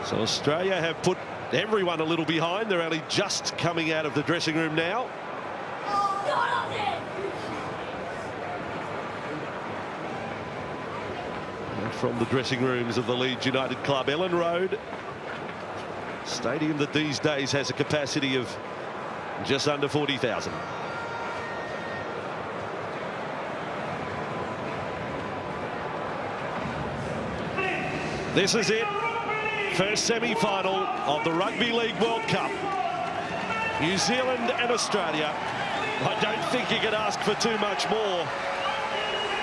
So Australia have put everyone a little behind. They're only just coming out of the dressing room now. And from the dressing rooms of the Leeds United club, Ellen Road, stadium that these days has a capacity of just under 40,000. This is it. First semi-final of the Rugby League World Cup. New Zealand and Australia. I don't think you could ask for too much more.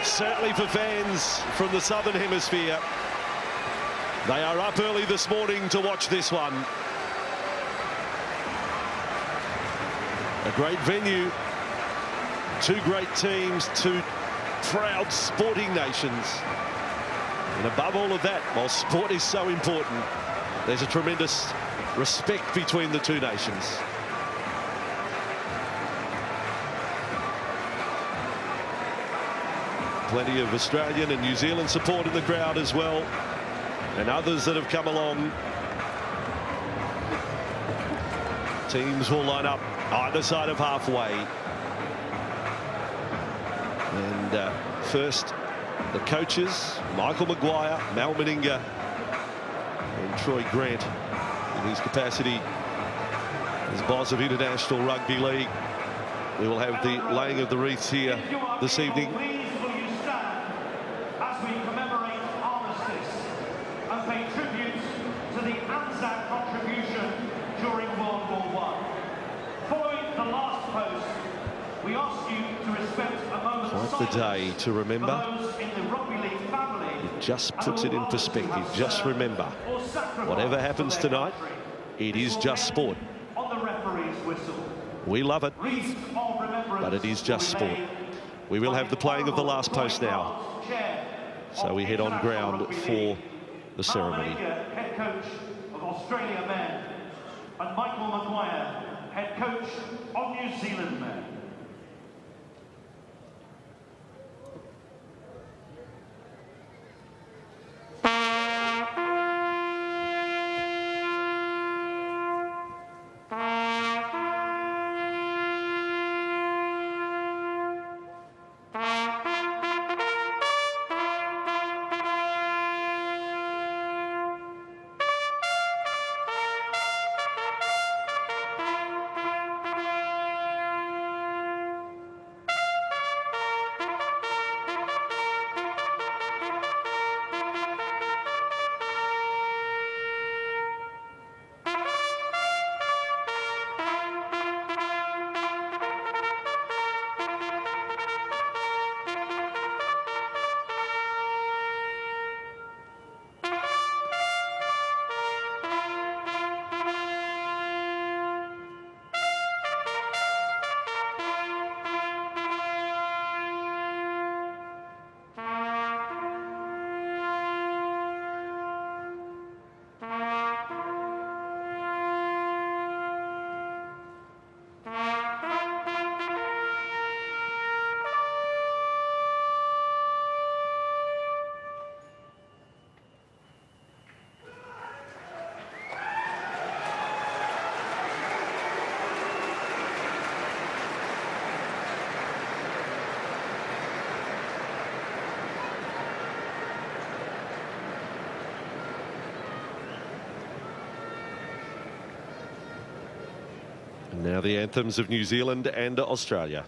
Certainly for fans from the Southern Hemisphere. They are up early this morning to watch this one. A great venue. Two great teams, two proud sporting nations. And above all of that, while sport is so important, there's a tremendous respect between the two nations. Plenty of Australian and New Zealand support in the crowd as well, and others that have come along. Teams will line up either side of halfway. And first, the coaches, Michael Maguire, Mal Meninga, and Troy Grant in his capacity as boss of International Rugby League. We will have the laying of the wreaths here this evening. Please will you stand as we commemorate armistice and pay tribute to the Anzac contribution during World War I. Following the last post, we ask you to respect a moment of Quite the day to remember. those in the rugby league family. It just puts it in perspective. Just remember, whatever happens tonight, it is just sport. On the referee's whistle. We love it, but it is just sport. We will have the playing of the last post now. So we head on ground for the ceremony. Head coach of Australia men, and Michael Maguire, head coach of New Zealand men. And now the anthems of New Zealand and Australia.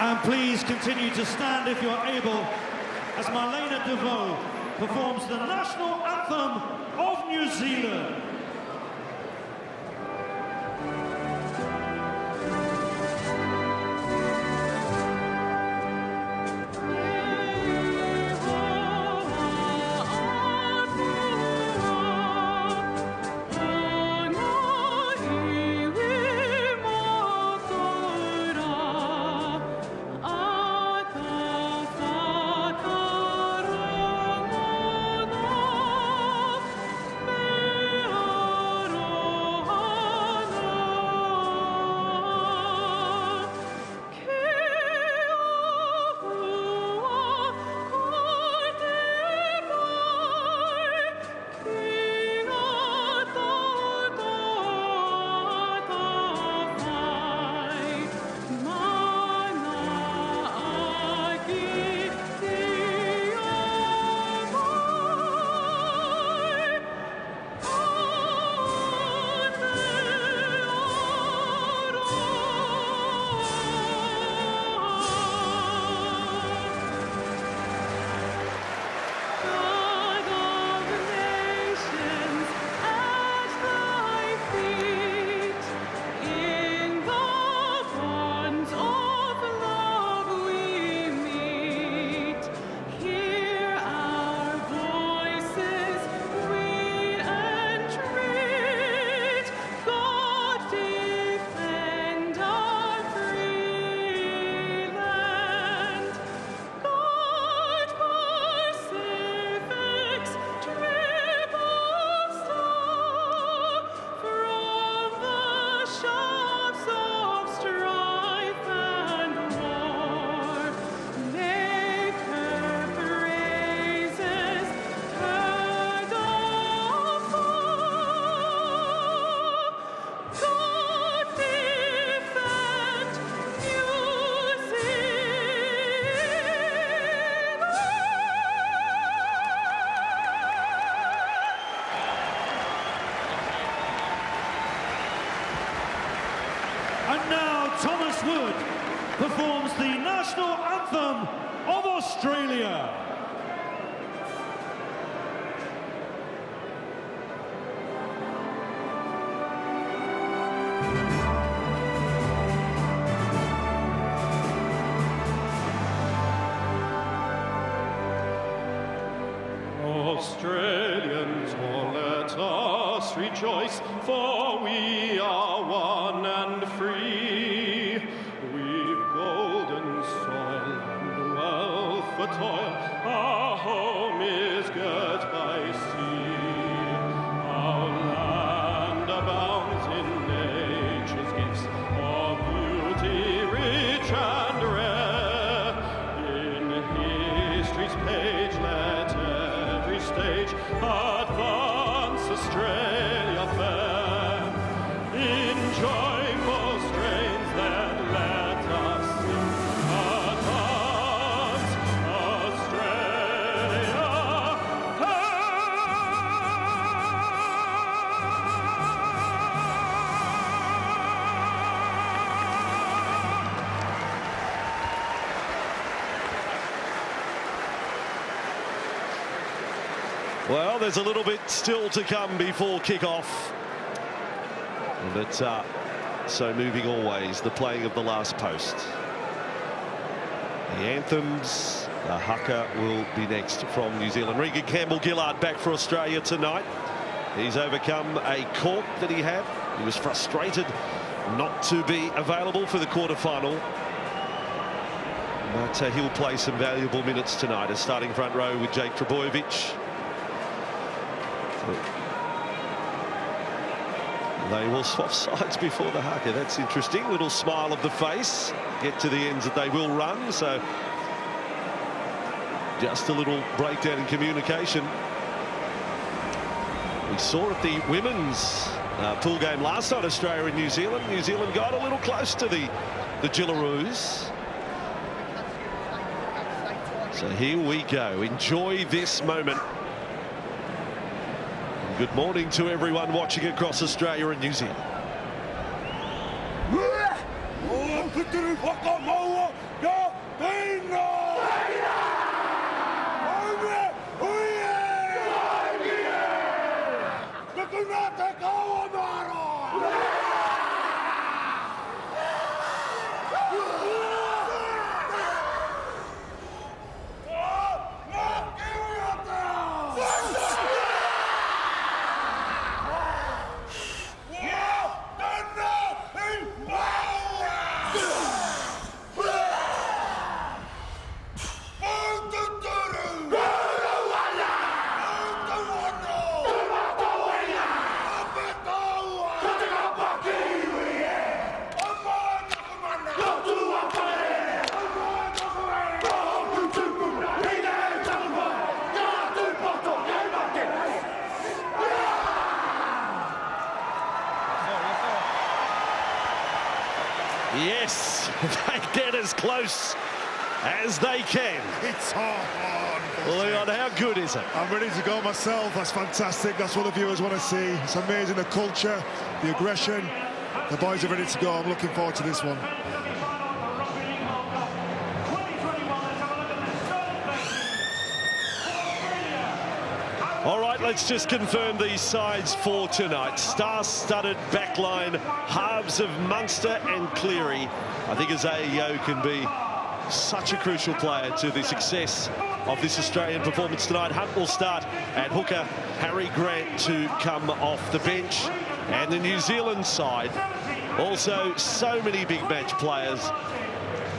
And please continue to stand if you're able as Marlena DeVoe performs the national anthem of New Zealand. And now Thomas Wood performs the national anthem of Australia. Australians, oh, let us rejoice, for we are one and free. We've golden soil and wealth for toil, our home is girt by sea. Our land abounds in nature's gifts, of beauty rich and rare. In history's page let stage advance Australia fair. In joyful strains then let us sing, advance Australia Well, there's a little bit still to come before kick-off. But so moving always, the playing of the last post. The anthems, the haka will be next from New Zealand. Regan Campbell-Gillard back for Australia tonight. He's overcome a cork that he had. He was frustrated not to be available for the quarter-final. But he'll play some valuable minutes tonight as starting front row with Jake Trbojevic. They will swap sides before the haka. That's interesting. Little smile of the face. Get to the ends that they will run. So just a little breakdown in communication. We saw at the women's pool game last night, Australia and New Zealand. New Zealand got a little close to the Gillaroos. So here we go. Enjoy this moment. Good morning to everyone watching across Australia and New Zealand. Yes, they get as close as they can. It's on. Leon, how good is it? I'm ready to go myself. That's fantastic. That's what the viewers want to see. It's amazing, the culture, the aggression. The boys are ready to go. I'm looking forward to this one. All right, let's just confirm these sides for tonight. Star-studded backline, halves of Munster and Cleary. I think Isaiah Yeo can be such a crucial player to the success of this Australian performance tonight. Hunt will start at hooker, Harry Grant to come off the bench. And the New Zealand side, also so many big match players.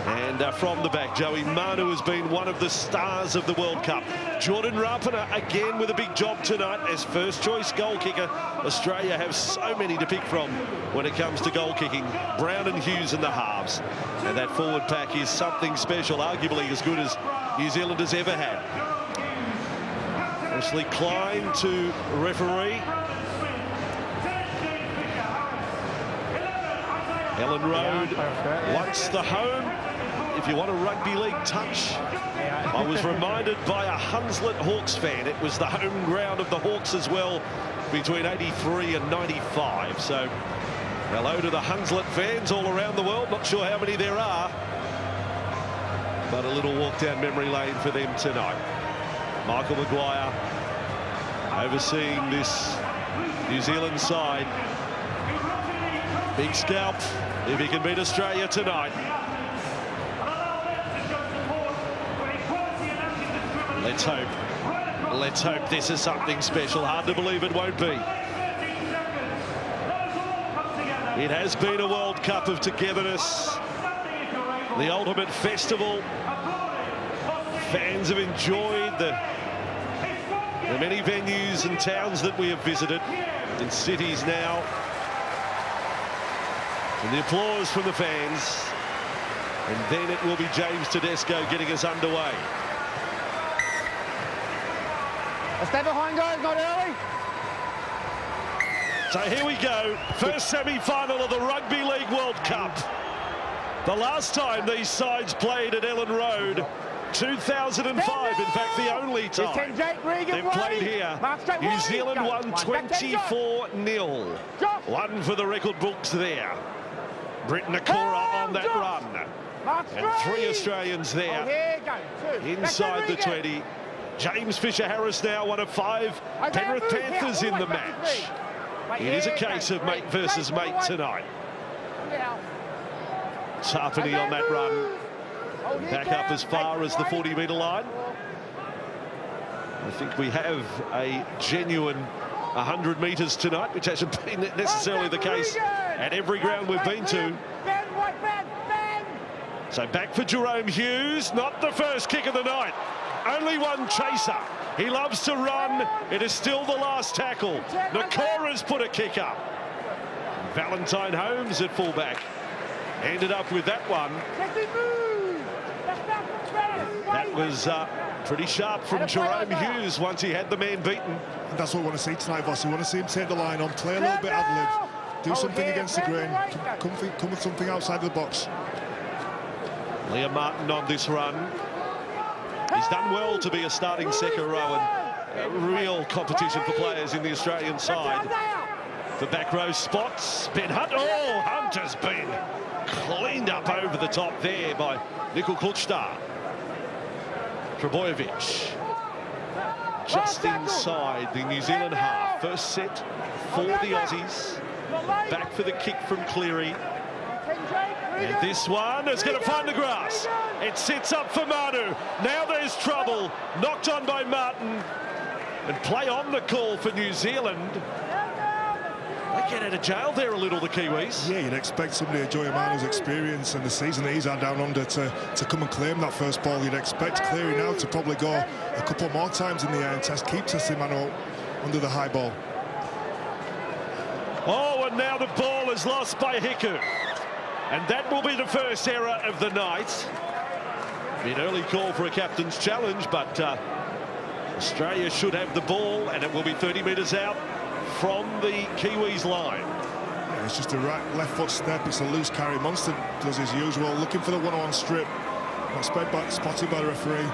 And from the back, Joey Manu has been one of the stars of the World Cup. Jordan Rapana again with a big job tonight as first choice goal kicker. Australia have so many to pick from when it comes to goal kicking. Brown and Hughes in the halves. And that forward pack is something special, arguably as good as New Zealand has ever had. Ashley Klein to referee. Ellen Road wants the home. If you want a rugby league touch, I was reminded by a Hunslet Hawks fan. It was the home ground of the Hawks as well between 83 and 95. So hello to the Hunslet fans all around the world. Not sure how many there are, but a little walk down memory lane for them tonight. Michael Maguire overseeing this New Zealand side. Big scalp if he can beat Australia tonight. Let's hope. Let's hope this is something special. Hard to believe it won't be. It has been a World Cup of togetherness. The ultimate festival. Fans have enjoyed the many venues and towns that we have visited in cities now. And the applause from the fans. And then it will be James Tedesco getting us underway. A step behind, guys, not early. So here we go. First semi-final of the Rugby League World Cup. The last time these sides played at Ellen Road, 2005, in fact the only time they've played here. New Zealand won 24-0. One for the record books there. Britt Nakora on that run. And 3 Australians there inside the 20. James Fisher-Harris now one of 5 Penrith Panthers in the match. It is a case of mate versus mate tonight. Tarpany on that run. Back up as far as the 40-metre line. I think we have a genuine 100 metres tonight, which hasn't been necessarily the case at every ground we've been to. So back for Jerome Hughes, not the first kick of the night. Only one chaser. He loves to run. It is still the last tackle. Nakora's put a kick up. Valentine Holmes at fullback. Ended up with that one. That was pretty sharp from Jerome Hughes once he had the man beaten. And that's what we want to see tonight, Voss. We want to see him take the line on, play a little bit ad-lib, do something against the grain, come with something outside the box. Liam Martin on this run. He's done well to be a starting second row, and a real competition for players in the Australian side. For back row spots, Ben Hunt. Oh, Hunt has been clean up over the top there by Niko Klučtar. Trbojevic just inside the New Zealand half. First set for the Aussies. Back for the kick from Cleary. And this one is going to find the grass. It sits up for Manu. Now there's trouble. Knocked on by Martin. And play on the call for New Zealand. They get out of jail there a little, the Kiwis. Yeah, you'd expect somebody enjoying Manu's experience and the season that he's had down under to come and claim that first ball. You'd expect Cleary now to probably go a couple more times in the air and keep testing Manu under the high ball. Oh, and now the ball is lost by Hiku. And that will be the first error of the night. Be an early call for a captain's challenge, but Australia should have the ball, and it will be 30 metres out from the Kiwis line. Yeah, it's just a left foot step. It's a loose carry. Munster does his usual, looking for the one-on-one strip. Not spotted by the referee.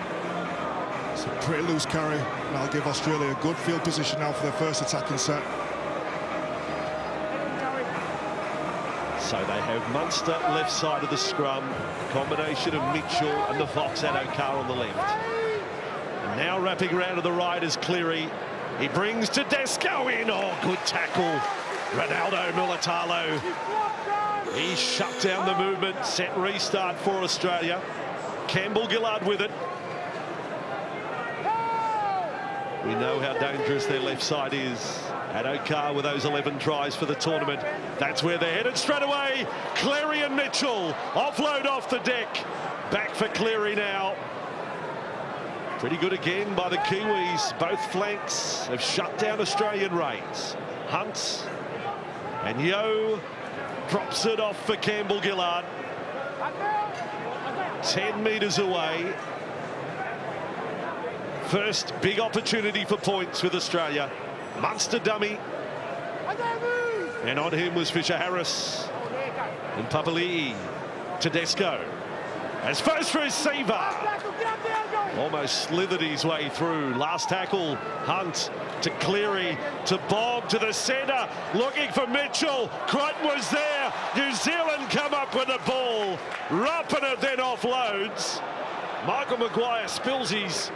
It's a pretty loose carry. And that'll give Australia a good field position now for their first attacking set. So they have Munster left side of the scrum, a combination of Mitchell and the Fox Addo-Carr on the left. And now wrapping around to the right is Cleary. He brings Tedesco in. Oh, good tackle. Ronaldo Mulitalo. He shut down the movement. Set restart for Australia. Campbell-Gillard with it. We know how dangerous their left side is. Addo-Carr with those 11 tries for the tournament. That's where they're headed straight away. Cleary and Mitchell. Offload off the deck. Back for Cleary now. Pretty good again by the Kiwis. Both flanks have shut down Australian raids. Hunt and Yeo drops it off for Campbell-Gillard. 10 metres away. First big opportunity for points with Australia. Munster dummy. And on him was Fisher-Harris. And Papali'i. Tedesco. As first receiver. Almost slithered his way through. Last tackle, Hunt to Cleary, to Bob, to the centre, looking for Mitchell. Crichton was there. New Zealand come up with the ball. Rapana then offloads. Michael Maguire spills his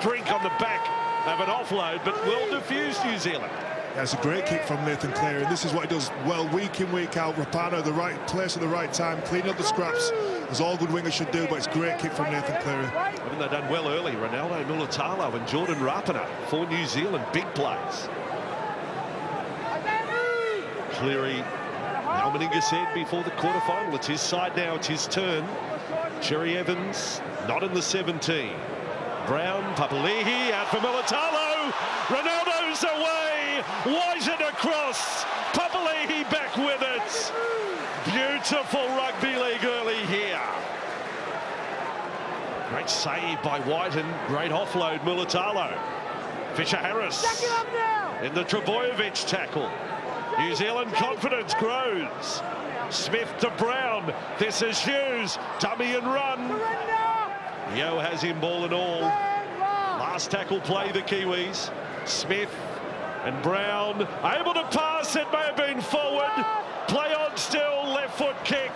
drink on the back of an offload, but well diffused New Zealand. That's a great kick from Nathan Cleary, and this is what he does well week in, week out. Rapana, the right place at the right time, cleaning up the scraps, as all good wingers should do, but it's a great kick from Nathan Cleary. Haven't they done well early? Ronaldo Mulitalo and Jordan Rapana for New Zealand, big plays. Cleary, Al Meninga said before the quarterfinal, it's his side now, it's his turn. Cherry Evans, not in the 17. Brown, Papali'i, out for Mulitalo. Ronaldo's away, Wisen across. Papali'i back with it. Beautiful rugby league early here. Great save by Whiten, great offload, Mulitalo. Fisher-Harris in the Trbojevic tackle. New Zealand confidence grows. Smith to Brown. This is Hughes. Dummy and run. Yeo has him ball and all. Last tackle play, the Kiwis. Smith and Brown able to pass. It may have been forward. Play on still. Left foot kick.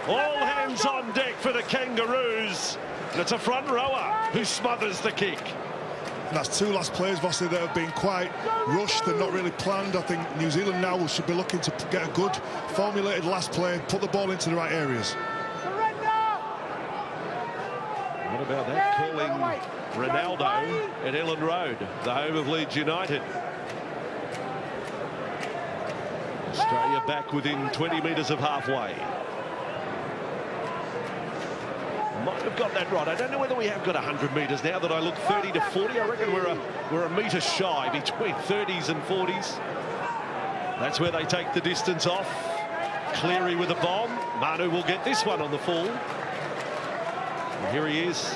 All hands on deck for the Kangaroos. And it's a front rower who smothers the kick. And that's two last plays, Vossi, that have been quite rushed and not really planned. I think New Zealand now should be looking to get a good formulated last play, put the ball into the right areas. What about that? Calling Ronaldo at Ellen Road, the home of Leeds United. Australia back within 20 metres of halfway. Might have got that right. I don't know whether we have got 100 metres now that I look 30 to 40. I reckon we're a metre shy between 30s and 40s. That's where they take the distance off. Cleary with a bomb. Manu will get this one on the full. And here he is.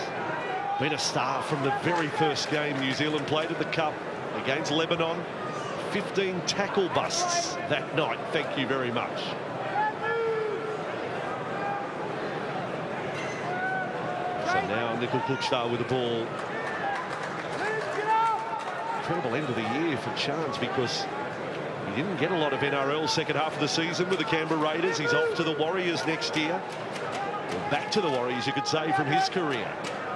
Been a star from the very first game New Zealand played at the Cup against Lebanon. 15 tackle busts that night. Thank you very much. So now Niko Klučtar with the ball. Incredible end of the year for Chance because he He didn't get a lot of NRL second half of the season with the Canberra Raiders. He's off to the Warriors next year. Or back to the Warriors, you could say, from his career.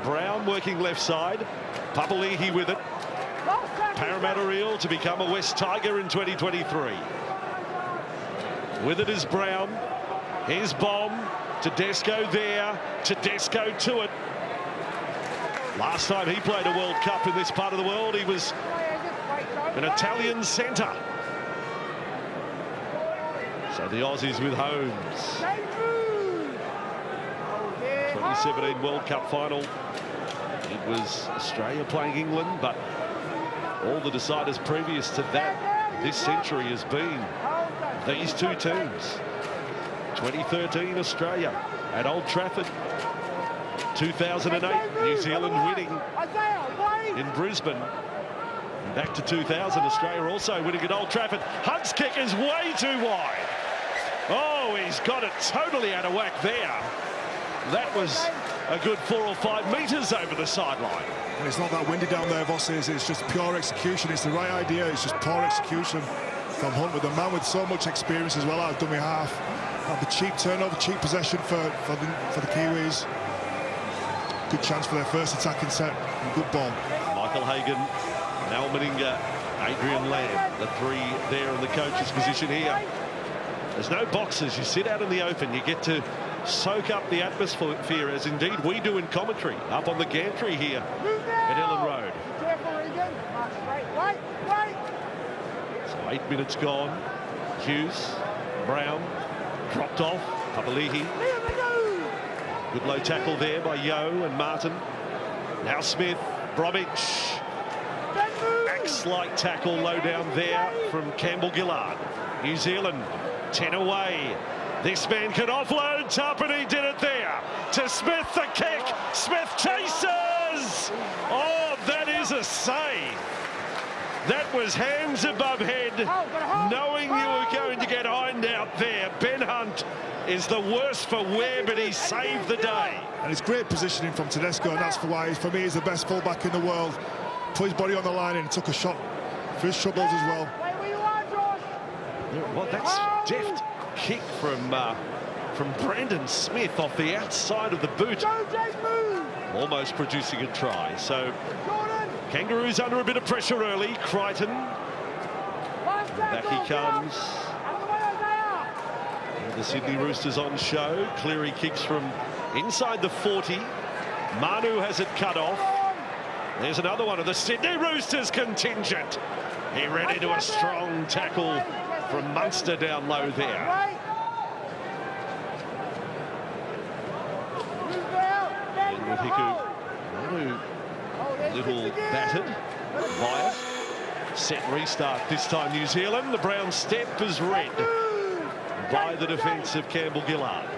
Brown working left side. Papali'i with it. Parramatta Eel to become a West Tiger in 2023. With it is Brown. Here's Bomb. Tedesco there. Tedesco to it. Last time he played a World Cup in this part of the world, he was an Italian centre. So the Aussies with Holmes. 2017 World Cup final. It was Australia playing England, but all the deciders previous to that this century has been these two teams. 2013 Australia at Old Trafford. 2008 New Zealand winning in Brisbane. And back to 2000 Australia also winning at Old Trafford. Hunt's kick is way too wide. Oh, he's got it totally out of whack there. That was a good 4 or 5 metres over the sideline. And it's not that windy down there, Vosses. It's just pure execution. It's the right idea. It's just poor execution from Hunt, with a man with so much experience as well out of dummy half. Had the cheap turnover, cheap possession for the Kiwis. Good chance for their first attacking set. Good ball. Michael Hagan, Al Meninga, Adrian Lamb, the three there in the coach's position here. There's no boxes. You sit out in the open. You get to soak up the atmosphere, as indeed we do in commentary, up on the gantry here at Ellen Road. So 8 minutes gone. Hughes, Brown, dropped off. Papali'i. Good low tackle there by Yeo and Martin. Now Smith, Bromwich. Axe-like tackle low down there from Campbell Gillard. New Zealand 10 away. This man can offload. Tapine did it there. To Smith, the kick. Smith chases. Oh, that is a save. That was hands above head, knowing you were going to get Hind out there. Ben Hunt is the worst for wear, but he saved the day. And it's great positioning from Tedesco, and that's why, for me, he's the best fullback in the world. Put his body on the line and took a shot for his troubles as well. Well, that's deft kick from Brandon Smith off the outside of the boot, almost producing a try. So Kangaroos under a bit of pressure early. Crichton, back he comes. The Sydney Roosters on show. Cleary kicks from inside the 40. Manu has it cut off. There's another one of the Sydney Roosters contingent. He ran into a strong tackle from Munster down low there. And with Hiku, Manu a little battered. Wyatt. Set restart this time New Zealand. The brown step is read by the defence of Campbell Gillard.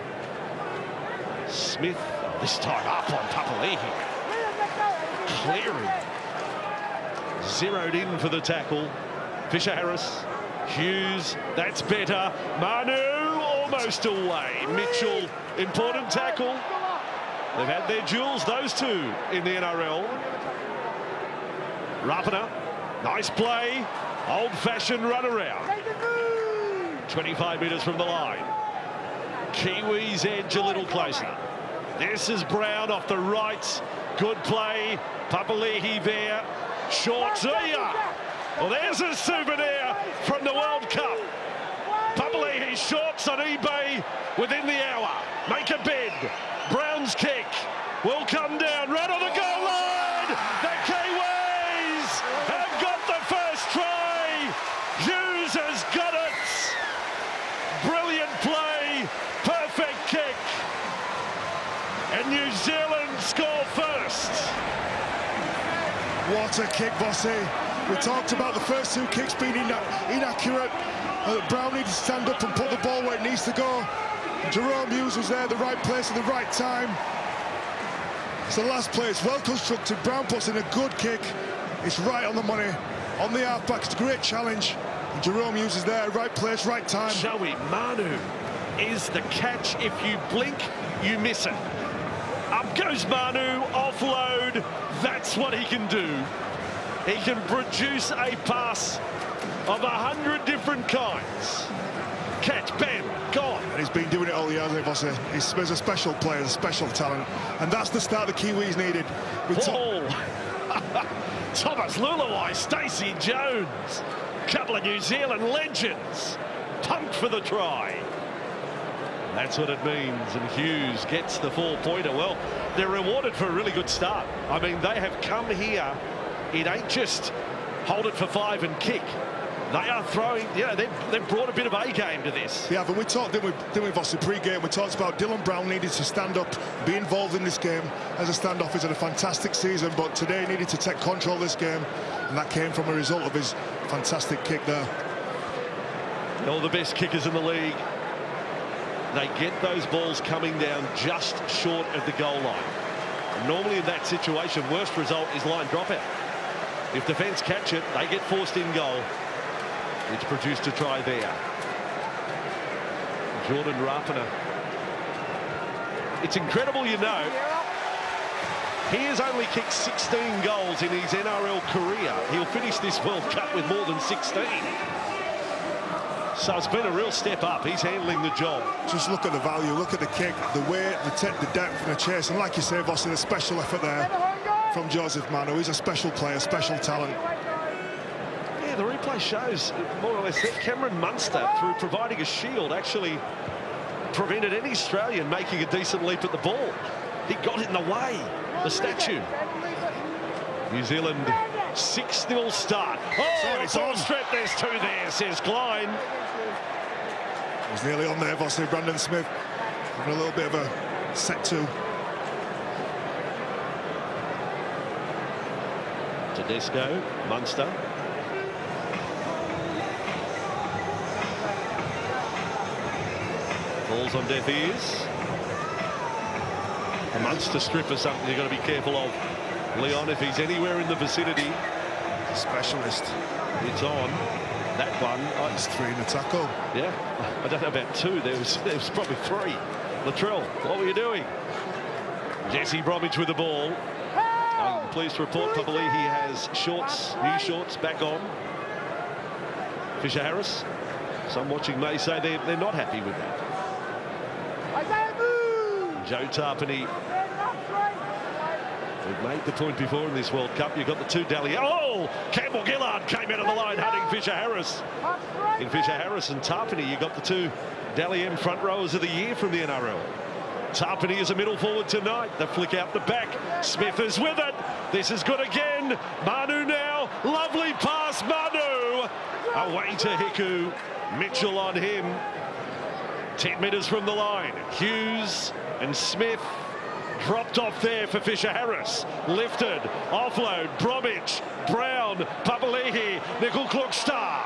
Smith this time up on Papali'i. Cleary zeroed in for the tackle. Fisher Harris, Hughes, that's better. Manu almost away. Mitchell, important tackle. They've had their duels, those two, in the NRL. Rapana, nice play. Old-fashioned runaround. 25 metres from the line. Kiwis edge a little closer. This is Brown off the right. Good play. Papali'i there. Short. Well, there's a souvenir from the World Cup. Papali'i shorts on eBay within the hour. Make a bid. Brown's kick will come down right on the goal line. The Kiwis have got the first try. Hughes has got it. Brilliant play. Perfect kick. And New Zealand score first. What a kick, Vossi. We talked about the first two kicks being inaccurate. Brown needs to stand up and put the ball where it needs to go. Jerome Hughes was there, the right place at the right time. It's the last play. It's well constructed. Brown puts in a good kick. It's right on the money. On the halfback, it's a great challenge. And Jerome Hughes is there, right place, right time. Joey Manu is the catch. If you blink, you miss it. Up goes Manu, offload. That's what he can do. He can produce a pass of 100 different kinds. Catch, bam, gone. And he's been doing it all year, hasn't he, Vossi? He's a special player, a special talent. And that's the start the Kiwis needed. Thomas Luluai, Stacey Jones. Couple of New Zealand legends. Pumped for the try. That's what it means, and Hughes gets the 4-pointer. Well, they're rewarded for a really good start. I mean, they have come here. It ain't just hold it for 5 and kick. They are throwing, you know, they've brought a bit of A game to this. Yeah, but we talked, didn't we, Vossi, pre-game? We talked about Dylan Brown needed to stand up, be involved in this game as a standoff. He's had a fantastic season, but today he needed to take control of this game, and that came from a result of his fantastic kick there. All the best kickers in the league, they get those balls coming down just short of the goal line. Normally in that situation, worst result is line dropout. If defence catch it, they get forced in goal. It's produced a try there. Jordan Rapana. It's incredible, you know. He has only kicked 16 goals in his NRL career. He'll finish this World Cup with more than 16. So it's been a real step up. He's handling the job. Just look at the value, look at the kick, the weight, the depth and the chase. And like you say, Vossi, a special effort there from Joseph Manu. He's a special player, special talent. Yeah, the replay shows more or less that Cameron Munster, through providing a shield, actually prevented any Australian making a decent leap at the ball. He got in the way, the statue. New Zealand 6-0 start. Oh, it's on strip. There's 2 there, says Klein. He's nearly on there, Vossi. Brandon Smith having a little bit of a set 2. Tedesco, Munster. Falls on deaf ears. A Munster strip is something you've got to be careful of. Leon, if he's anywhere in the vicinity, specialist. It's on. That one. It's 3 in the tackle. Yeah, I don't know about 2. There was probably 3. Latrell, what were you doing? Jesse Bromwich with the ball. I'm pleased to report Papali'i has shorts, new shorts back on. Fisher Harris. Some watching may say they're not happy with that. Joe Tarpany. We've made the point before in this World Cup. You've got the 2 Dally. Oh, Campbell Gillard came out of the line hunting Fisher Harris. In Fisher Harris and Tarpany, you've got the 2 Dally M front rowers of the year from the NRL. Tarpany is a middle forward tonight. The flick out the back. Smith is with it. This is good again. Manu now. Lovely pass, Manu. Away to Hiku. Mitchell on him. 10 metres from the line. Hughes and Smith dropped off there for Fisher Harris. Lifted. Offload. Bromwich. Brown. Papali'i. Nickel Klukstar.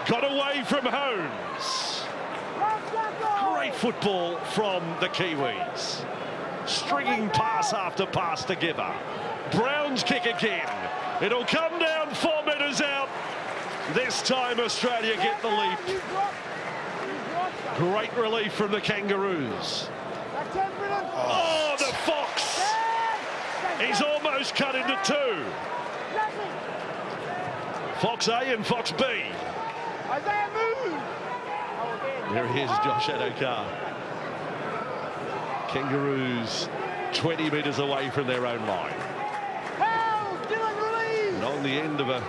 Got away from Holmes. Great football from the Kiwis. Stringing pass after pass together. Brown's kick again. It'll come down 4 metres out. This time Australia get the leap. Great relief from the Kangaroos. Oh, the Fox. He's almost cut into 2. Fox A and Fox B. There he is, Josh Adokar. Kangaroos 20 metres away from their own line. And on the end of a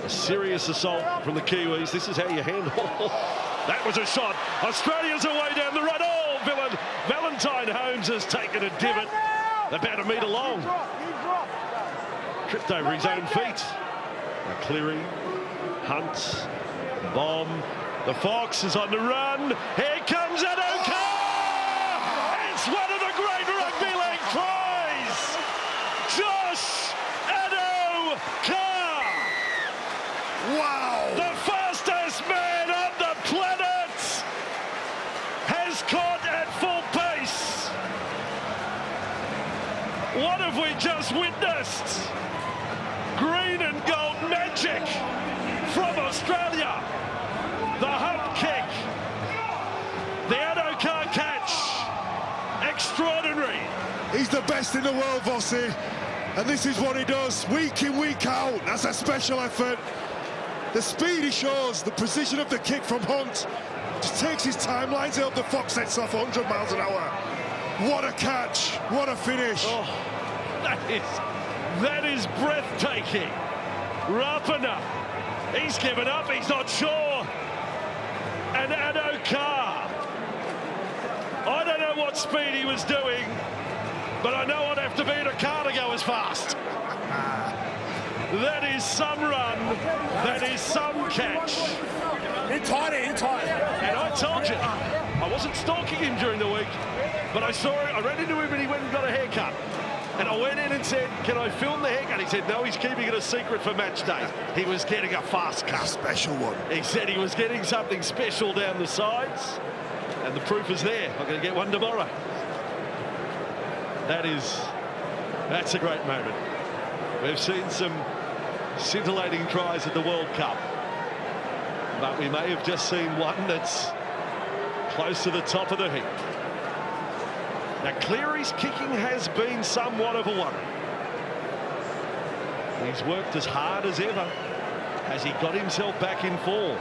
serious assault from the Kiwis, this is how you handle. That was a shot. Australia's away down the right. Oh, Valentine Holmes has taken a divot about 1 metre long. Tripped over his own feet. Cleary, Hunt, Bomb. The Fox is on the run. Here comes Adokar! It's one of the great rugby league tries! Josh Adokar! Wow! The fastest man on the planet has caught at full pace. What have we just witnessed? Green and gold magic from Australia. The hump kick. The Adokar catch. Extraordinary. He's the best in the world, Vossi. And this is what he does week in, week out. That's a special effort. The speed he shows, the precision of the kick from Hunt. Just takes his time, lines it up, the Fox sets off 100 miles an hour. What a catch, what a finish. Oh, that is breathtaking. Rapana, he's given up, he's not sure. And Adokar, I don't know what speed he was doing, but I know I'd have to be in a car to go as fast. That is some run, that is some catch. In tight. And I told you, I wasn't stalking him during the week, but I saw it, I ran into him and he went and got a haircut. And I went in and said, can I film the haircut? He said, no, he's keeping it a secret for match day. He was getting a fast cut. A special one. He said he was getting something special down the sides. And the proof is there. I'm going to get one tomorrow. That's a great moment. We've seen some scintillating tries at the World Cup. But we may have just seen one that's close to the top of the heap. Now, Cleary's kicking has been somewhat of a worry. He's worked as hard as ever. Has he got himself back in form?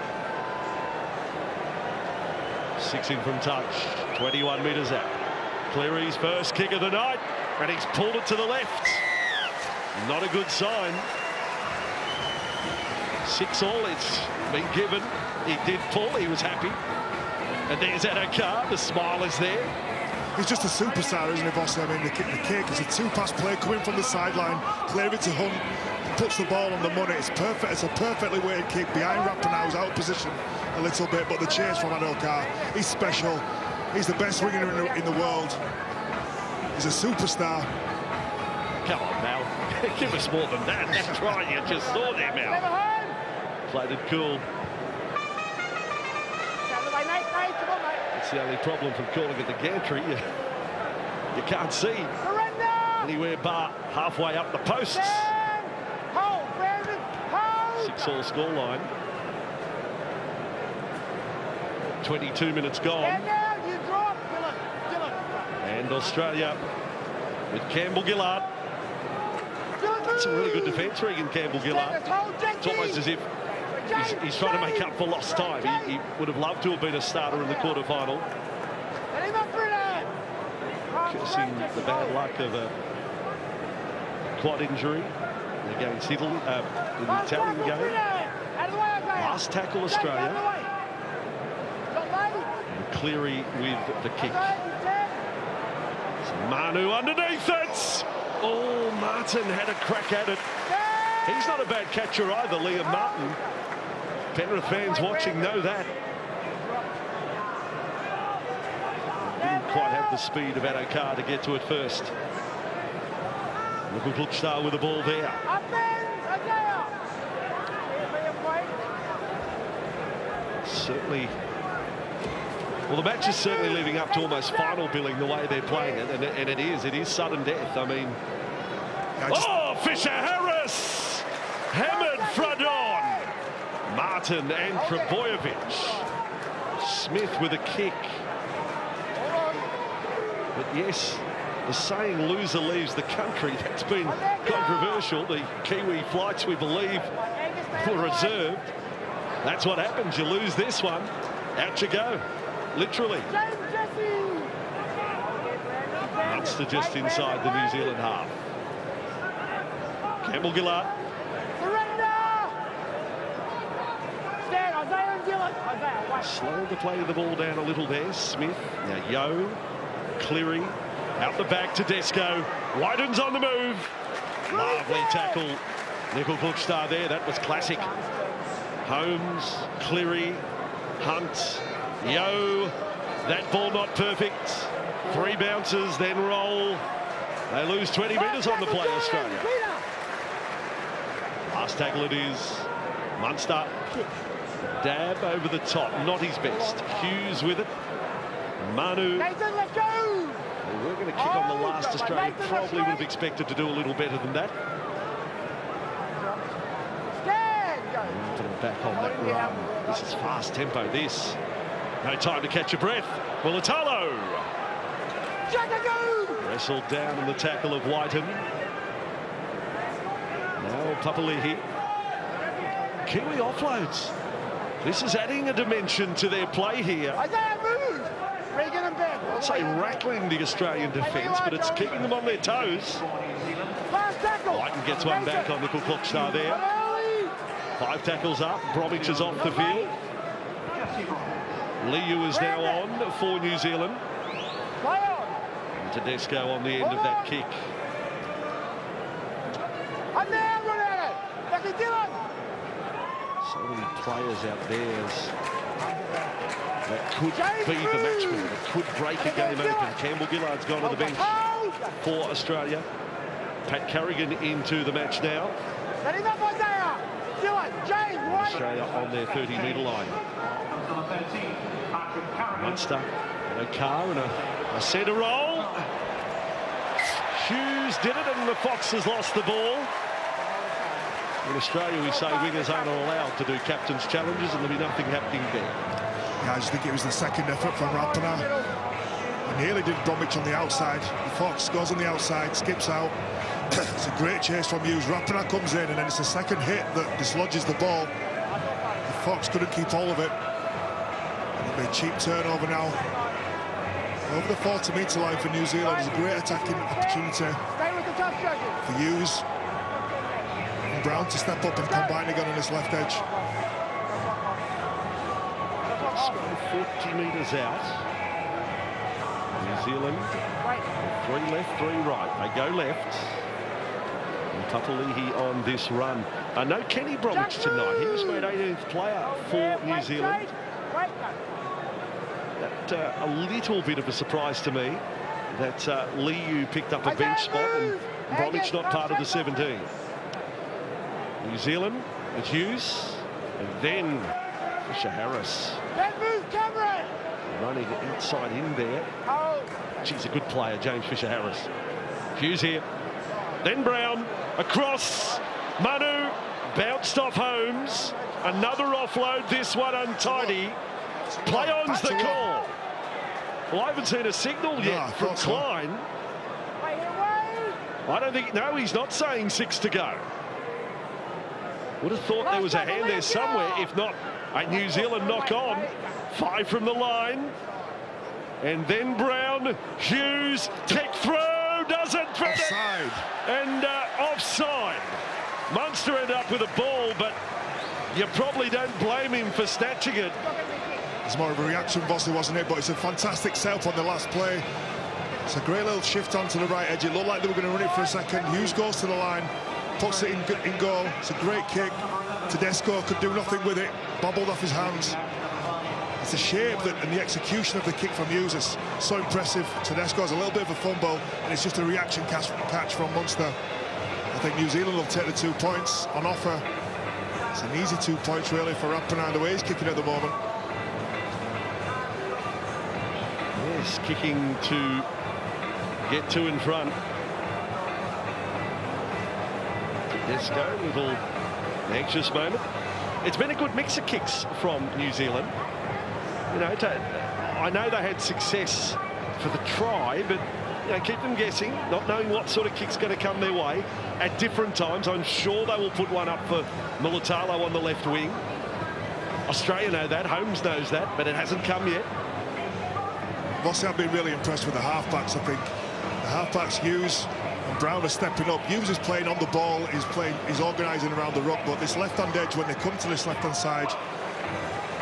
6 in from touch, 21 metres out. Cleary's first kick of the night, and he's pulled it to the left. Not a good sign. 6-all, it's been given. He did pull, he was happy. And there's Adokar, the smile is there. He's just a superstar, isn't he, Boss? I mean, the kick is a two-pass play coming from the sideline, clear to Hunt, puts the ball on the money. It's perfect. It's a perfectly weighted kick behind Rapinoe's out of position a little bit, but the chase from Adokar, he's special. He's the best winger in the world. He's a superstar. Come on now, give us more than that. That's right, you just saw them out. Played it cool. That's the only problem from calling it the gantry. You can't see anywhere but halfway up the posts. 6-all scoreline. 22 minutes gone. And Australia with Campbell-Gillard. That's a really good defence, Regan Campbell-Gillard. It's almost as if he's trying to make up for lost time. He would have loved to have been a starter in the quarterfinal. Cursing the bad luck of a quad injury against Italy in the Italian game. Last tackle Australia. And Cleary with the kick. Manu underneath it. Oh, Martin had a crack at it. He's not a bad catcher either, Liam Martin. Penrith fans watching know that. Didn't quite have the speed of Adokar to get to it first. Look at Klukstad with the ball there. Certainly. Well, the match is certainly living up to almost final billing the way they're playing it, and it is sudden death. I mean, Fisher-Harris hammered front on. Martin and Trebojevic. Smith with a kick. But yes, the saying loser leaves the country, that's been controversial. The Kiwi flights, we believe, were reserved. That's what happens. You lose this one, out you go. Literally. Munster just inside the New Zealand half. Campbell-Gillard. Slowed the play of the ball down a little there. Smith. Now Yo. Cleary. Out the back to Desco. Whiten's on the move. Lovely tackle. Nickel Klukstad there. That was classic. Holmes. Cleary. Hunt. Yo, that ball not perfect. 3 bounces, then roll. They lose 20 metres on the play, Australia. Last tackle it is. Munster. Dab over the top, not his best. Hughes with it. Manu. We're going to kick on the last. Australia probably would have expected to do a little better than that. Put him back on that run. This is fast tempo, this. No time to catch your breath. Mulatalo. Wrestled down in the tackle of Whiten. Now Papali'i. Kiwi offloads. This is adding a dimension to their play here. Isaiah, move! Regan and Ben. I'd say rattling the Australian defence, but it's keeping them on their toes. Last tackle. Whiten gets one back on Nickel Clockstar there. 5 tackles up. Bromwich is off the field. Liu is now on for New Zealand. And Tedesco on the end of that kick. I'm there, run at it. Becky Dillon. So many players out there that could be the match winner, that could break a game open. Campbell Gillard's gone to the bench for Australia. Pat Carrigan into the match now. Australia on their 30-metre line. Munster and a car and a centre roll. Hughes did it, and the Fox has lost the ball. In Australia, we say wingers aren't allowed to do captain's challenges, and there'll be nothing happening there. Yeah, I just think it was the second effort from Rapana. He nearly did Bromwich on the outside. The Fox goes on the outside, skips out. It's a great chase from Hughes. Rapana comes in, and then it's the second hit that dislodges the ball. The Fox couldn't keep hold of it. It'll be a cheap turnover now. Over the 40-metre line for New Zealand. It's a great attacking opportunity for Hughes and Brown to step up and combine again on this left edge. 40 metres out. New Zealand, 3 left, 3 right. They go left. And Papali'i on this run. No Kenny Bromwich tonight. He was made 18th player for New Zealand. That a little bit of a surprise to me that Liu picked up a bench spot and Bromwich not part of the 17. New Zealand with Hughes, and then Fisher Harris running inside in there. She's a good player, James Fisher Harris. Hughes here, then Brown across. Manu bounced off Holmes. Another offload, this one untidy. Play on's the call. Well, I haven't seen a signal yet from Klein. I don't think, no, he's not saying 6 to go. Would have thought there was a hand there somewhere, if not a New Zealand knock on. 5 from the line. And then Brown, Hughes, tech throw, doesn't fit it. Offside. And offside. Munster ended up with a ball, but you probably don't blame him for snatching it. It's more of a reaction, Bosley, wasn't it? But it's a fantastic setup on the last play. It's a great little shift onto the right edge. It looked like they were going to run it for a second. Hughes goes to the line, puts it in goal. It's a great kick. Tedesco could do nothing with it. Bobbled off his hands. It's a shame that and the execution of the kick from Hughes is so impressive. Tedesco has a little bit of a fumble, and it's just a reaction catch from Munster. I think New Zealand will take the 2 points on offer. It's an easy 2 points, really, for Rapana, the way he's kicking at the moment. Yes, kicking to get 2 in front. Tedesco, little anxious moment. It's been a good mix of kicks from New Zealand. You know, I know they had success for the try, but you know, keep them guessing, not knowing what sort of kick's going to come their way at different times. I'm sure they will put one up for Mulitalo on the left wing. Australia know that, Holmes knows that, but it hasn't come yet. Bosley, I've been really impressed with the halfbacks. I think the halfbacks, Hughes and Brown, are stepping up. Hughes is playing on the ball, he's organising around the ruck, but this left-hand edge, when they come to this left-hand side,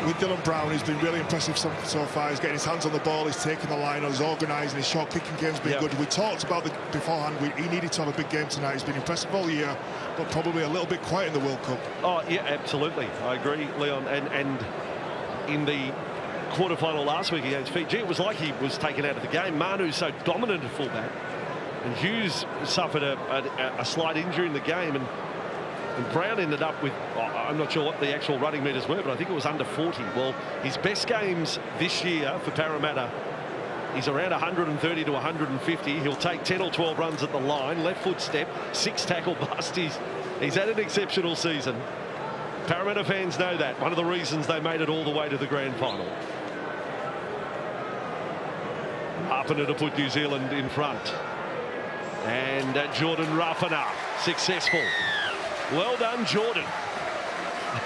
with Dylan Brown, he's been really impressive so far. He's getting his hands on the ball, he's taking the line, he's organising, his short kicking game's been good. We talked about beforehand, he needed to have a big game tonight. He's been impressive all year, but probably a little bit quiet in the World Cup. Oh, yeah, absolutely. I agree, Leon. And in the quarter-final last week against Fiji, it was like he was taken out of the game. Manu's so dominant at fullback. And Hughes suffered a slight injury in the game, and Brown ended up with, I'm not sure what the actual running meters were, but I think it was under 40. Well, his best games this year for Parramatta, he's around 130 to 150. He'll take 10 or 12 runs at the line, left foot step, 6 tackle bust. He's had an exceptional season. Parramatta fans know that. One of the reasons they made it all the way to the grand final. Rapana to put New Zealand in front. And Jordan Rapana, successful. Well done, Jordan.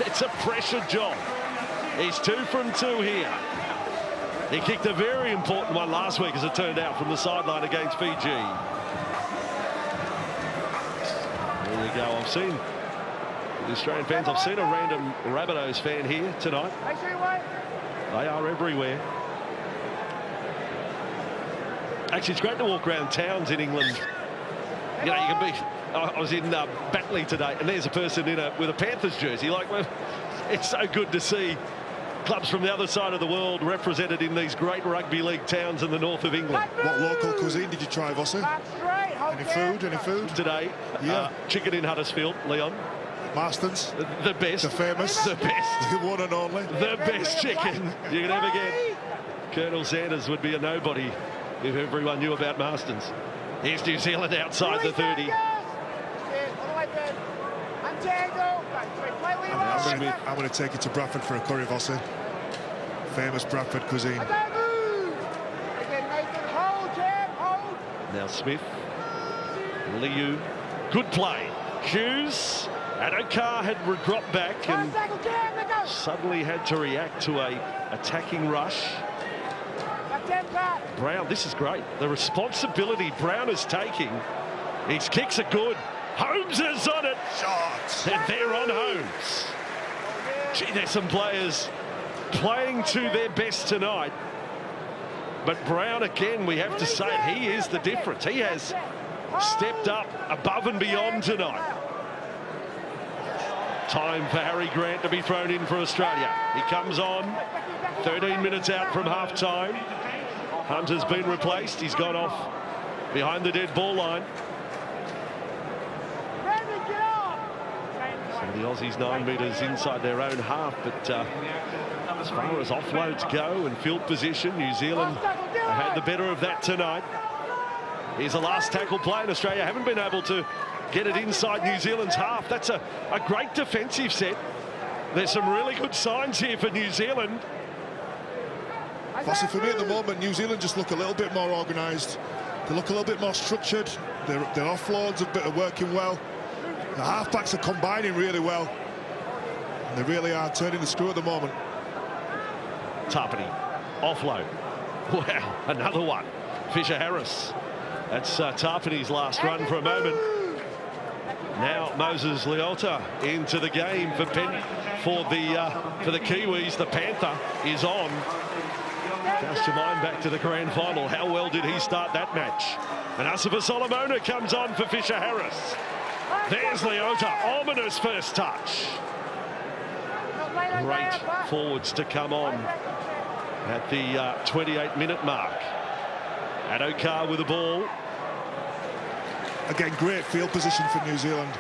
It's a pressure job. He's 2 from 2 here. He kicked a very important one last week, as it turned out, from the sideline against Fiji. There we go. I've seen the Australian fans. I've seen a random Rabbitohs fan here tonight. They are everywhere. Actually, it's great to walk around towns in England. You know, you can be. I was in Batley today, and there's a person with a Panthers jersey. Like, well, it's so good to see clubs from the other side of the world represented in these great rugby league towns in the north of England. What local cuisine did you try, Vossi? Any food? Any food? Today, chicken in Huddersfield, Leon. Marston's? The best. The famous? The best. The one and only? The best chicken you can ever get. Colonel Sanders would be a nobody if everyone knew about Marston's. Here's New Zealand outside the 30. I'm going to take it to Bradford for a curry, Vossi. Famous Bradford cuisine. Now Smith, Liu, good play. Hughes, Adokar had dropped back and suddenly had to react to a attacking rush. Brown, this is great. The responsibility Brown is taking. His kicks are good. Holmes is on it. Shots. And they're on Holmes. Gee, there's some players playing to their best tonight. But Brown, again, we have to say it, he is the difference. He has stepped up above and beyond tonight. Time for Harry Grant to be thrown in for Australia. He comes on, 13 minutes out from half-time. Hunter's been replaced. He's gone off behind the dead ball line. So the Aussies 9 metres inside their own half, but as far as offloads go and field position, New Zealand had the better of that tonight. Here's the last tackle play, and Australia haven't been able to get it inside New Zealand's half. That's a great defensive set. There's some really good signs here for New Zealand. Vossi, for me at the moment, New Zealand just look a little bit more organised. They look a little bit more structured. Their offloads are working well. The halfbacks are combining really well. And they really are turning the screw at the moment. Tarpany, offload. Wow, another one. Fisher-Harris. That's Tarpany's last run for a moment. Now Moses Leota into the game for the Kiwis. The Panther is on. Cast your mind back to the grand final. How well did he start that match? And Asifa Solomona comes on for Fisher-Harris. There's Leota, ominous first touch. Great forwards to come on at the 28-minute mark. Adokar with the ball. Again, great field position for New Zealand.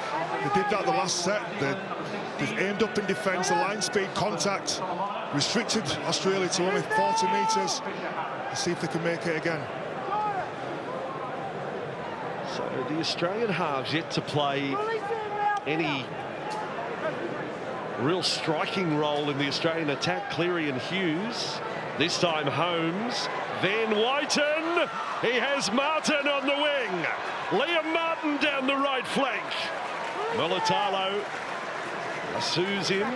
They did that the last set. They aimed up in defence, the line speed, contact, restricted Australia to only 40 metres. Let's see if they can make it again. So the Australian halves yet to play any real striking role in the Australian attack. Cleary and Hughes. This time Holmes. Then Whiten. He has Martin on the wing. Liam Martin down the right flank. Mulatalo pursues him.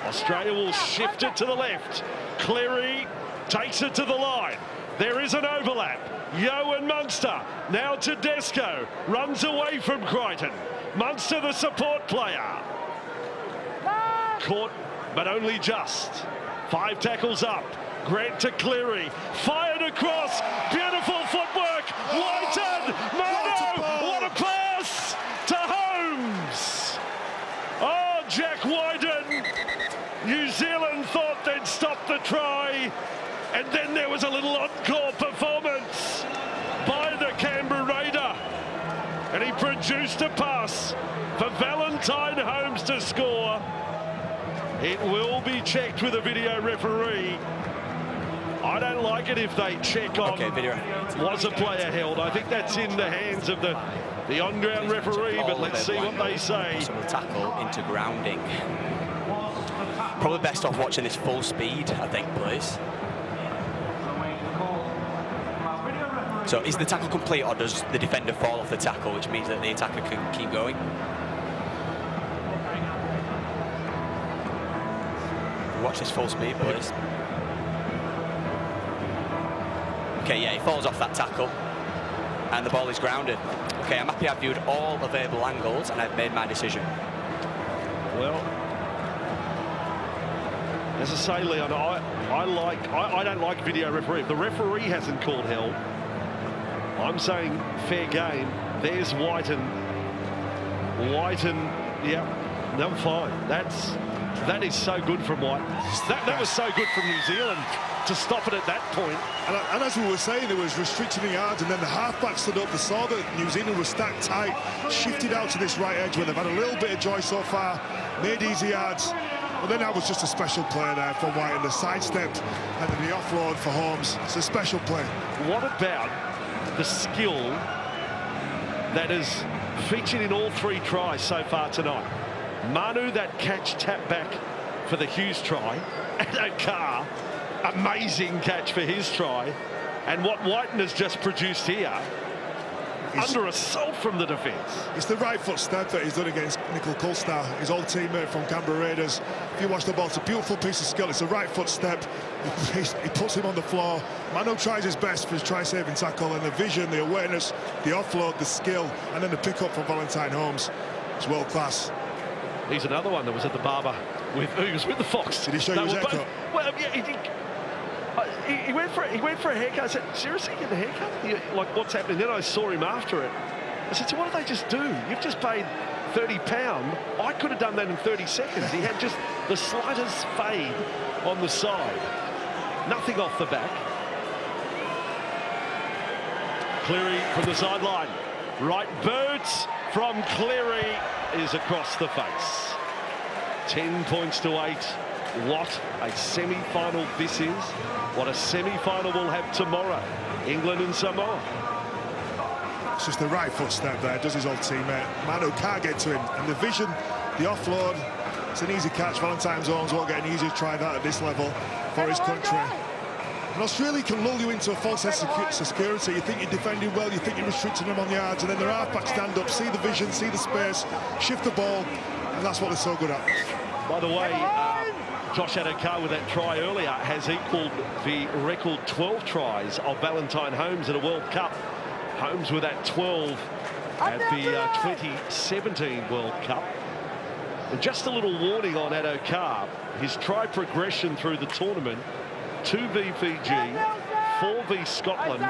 Australia will shift it to the left. Cleary takes it to the line. There is an overlap. Yeo and Munster. Now Tedesco. Runs away from Crichton. Munster the support player. Caught, but only just. 5 tackles up. Grant to Cleary. Fired across. Beautiful footwork. Whiten. Mano. What a pass to Holmes. Oh, Jack Whiten. New Zealand thought they'd stop the try. And then there was a little encore performance by the Canberra Raider. And he produced a pass for Valentine Holmes to score. It will be checked with a video referee. I don't like it if they check on was a player held. I think that's in the hands of the on-ground referee, but let's see what they say. Possible tackle into grounding. Probably best off watching this full speed, I think, please. So is the tackle complete, or does the defender fall off the tackle, which means that the attacker can keep going? Watch this full speed, boys. Okay, yeah, he falls off that tackle. And the ball is grounded. Okay, I'm happy I've viewed all available angles and I've made my decision. Well, as I say, Leon, I don't like video referee. If the referee hasn't called hell, I'm saying fair game. There's Whiten, yeah, no, fine. That is so good from Whiten. That was so good from New Zealand to stop it at that point. And as we were saying, there was restricting the yards, and then the halfback stood up. They saw that New Zealand was stacked tight, shifted out to this right edge where they've had a little bit of joy so far, made easy yards. But then that was just a special play there from White, and the sidestep and then the offload for Holmes. It's a special play. What about the skill that is featured in all 3 tries so far tonight? Manu, that catch tap back for the Hughes try, and Carr, amazing catch for his try, and what Whiten has just produced here, under assault from the defence. It's the right foot step that he's done against Nickel Kulstar, his old teammate from Canberra Raiders. If you watch the ball, it's a beautiful piece of skill. It's a right foot step. He puts him on the floor. Manu tries his best for his try-saving tackle, and the vision, the awareness, the offload, the skill, and then the pick-up from Valentine Holmes. It's world class. He's another one that was at the barber he was with the Fox. Did he show you his haircut? Well, yeah, he did. He went for a haircut. I said, seriously, get a haircut? Like, what's happening? Then I saw him after it. I said, so what did they just do? You've just paid £30. I could have done that in 30 seconds. He had just the slightest fade on the side. Nothing off the back. Cleary from the sideline. Right boot from Cleary is across the face. 10 points to 8. What a semi-final this is. What a semi-final we'll have tomorrow. England and Samoa. It's just the right foot step there, does his old teammate. Manu can't get to him. And the vision, the offload, it's an easy catch. Valentine Holmes won't get an easier try that at this level for his country. And Australia can lull you into a false sense of security. You think you're defending well, you think you're restricting them on the yards, and then their halfback stand up, see the vision, see the space, shift the ball, and that's what they're so good at. By the way, Josh Adokar with that try earlier has equalled the record 12 tries of Valentine Holmes at a World Cup. Holmes with that 12 at the 2017 World Cup. And just a little warning on Adokar, his try progression through the tournament: 2 v Fiji, 4 v Scotland,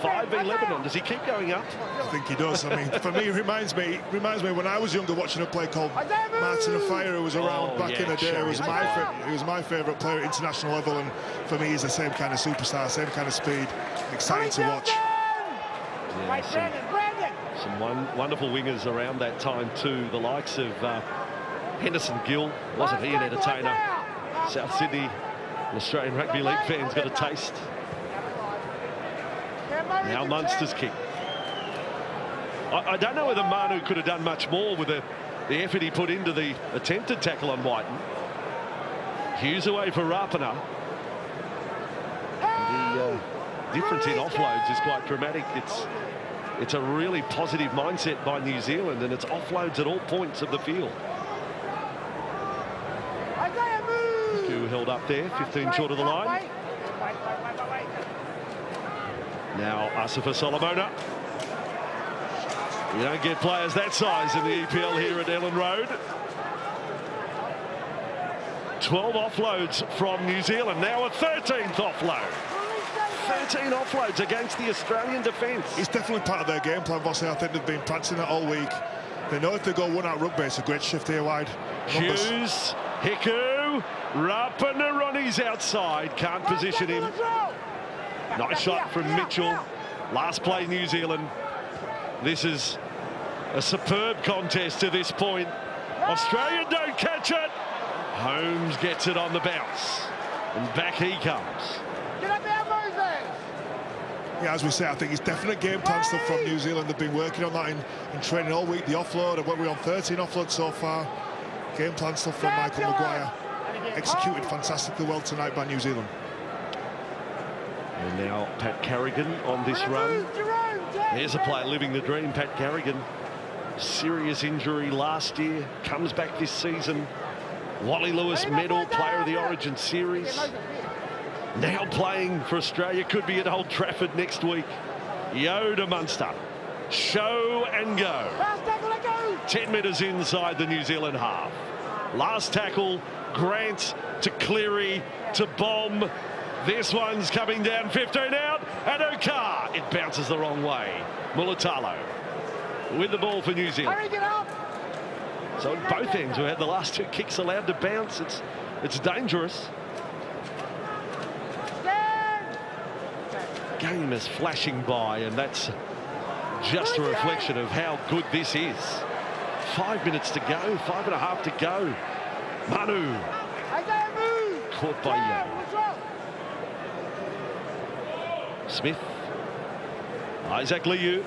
5 v Lebanon. Does he keep going up? I think he does. I mean, for me, it reminds me when I was younger watching a player called Martin Afire, who was around back in the day. He was my favourite player at international level, and for me, he's the same kind of superstar, same kind of speed. Exciting to watch. Yeah, some wonderful wingers around that time too. The likes of Henderson Gill. Wasn't he an entertainer? South Sydney, Australian Rugby League fans got a taste. Now Munster's kick. I don't know whether Manu could have done much more with the effort he put into the attempted tackle on Whiten. Hughes away for Rapana. The difference in offloads is quite dramatic. It's a really positive mindset by New Zealand, and it's offloads at all points of the field. Who held up there, 15 short of the line. Now Asifa Solomona. You don't get players that size in the EPL here at Ellen Road. 12 offloads from New Zealand. Now a 13th offload. 13 offloads against the Australian defence. It's definitely part of their game plan, Vossi. I think they've been practicing that all week. They know if they go one out rugby, it's a great shift here wide. Hughes, Hiku, Rapana on his outside. Can't position him. Nice shot from Mitchell. Last play New Zealand. This is a superb contest to this point. Australia don't catch it. Holmes gets it on the bounce. And back he comes. Yeah, as we say, I think it's definite game plan stuff from New Zealand. They've been working on that in training all week. The offload, and we're on 13 offloads so far. Game plan stuff from Michael Maguire. Executed fantastically well tonight by New Zealand. And now Pat Carrigan on this run. There's a player living the dream, Pat Carrigan. Serious injury last year, comes back this season. Wally Lewis Medal Player of the Origin Series. Now playing for Australia, could be at Old Trafford next week. Yoda Munster, show and go. 10 metres inside the New Zealand half. Last tackle, Grant to Cleary to Bomb. This one's coming down, 15 out, and Okar. It bounces the wrong way. Mulatalo with the ball for New Zealand. So at both ends, we had the last two kicks allowed to bounce. It's dangerous. Game is flashing by, and that's just a reflection of how good this is. 5 minutes to go, 5.5 to go. Manu caught by Young. Smith, Isaac Liu.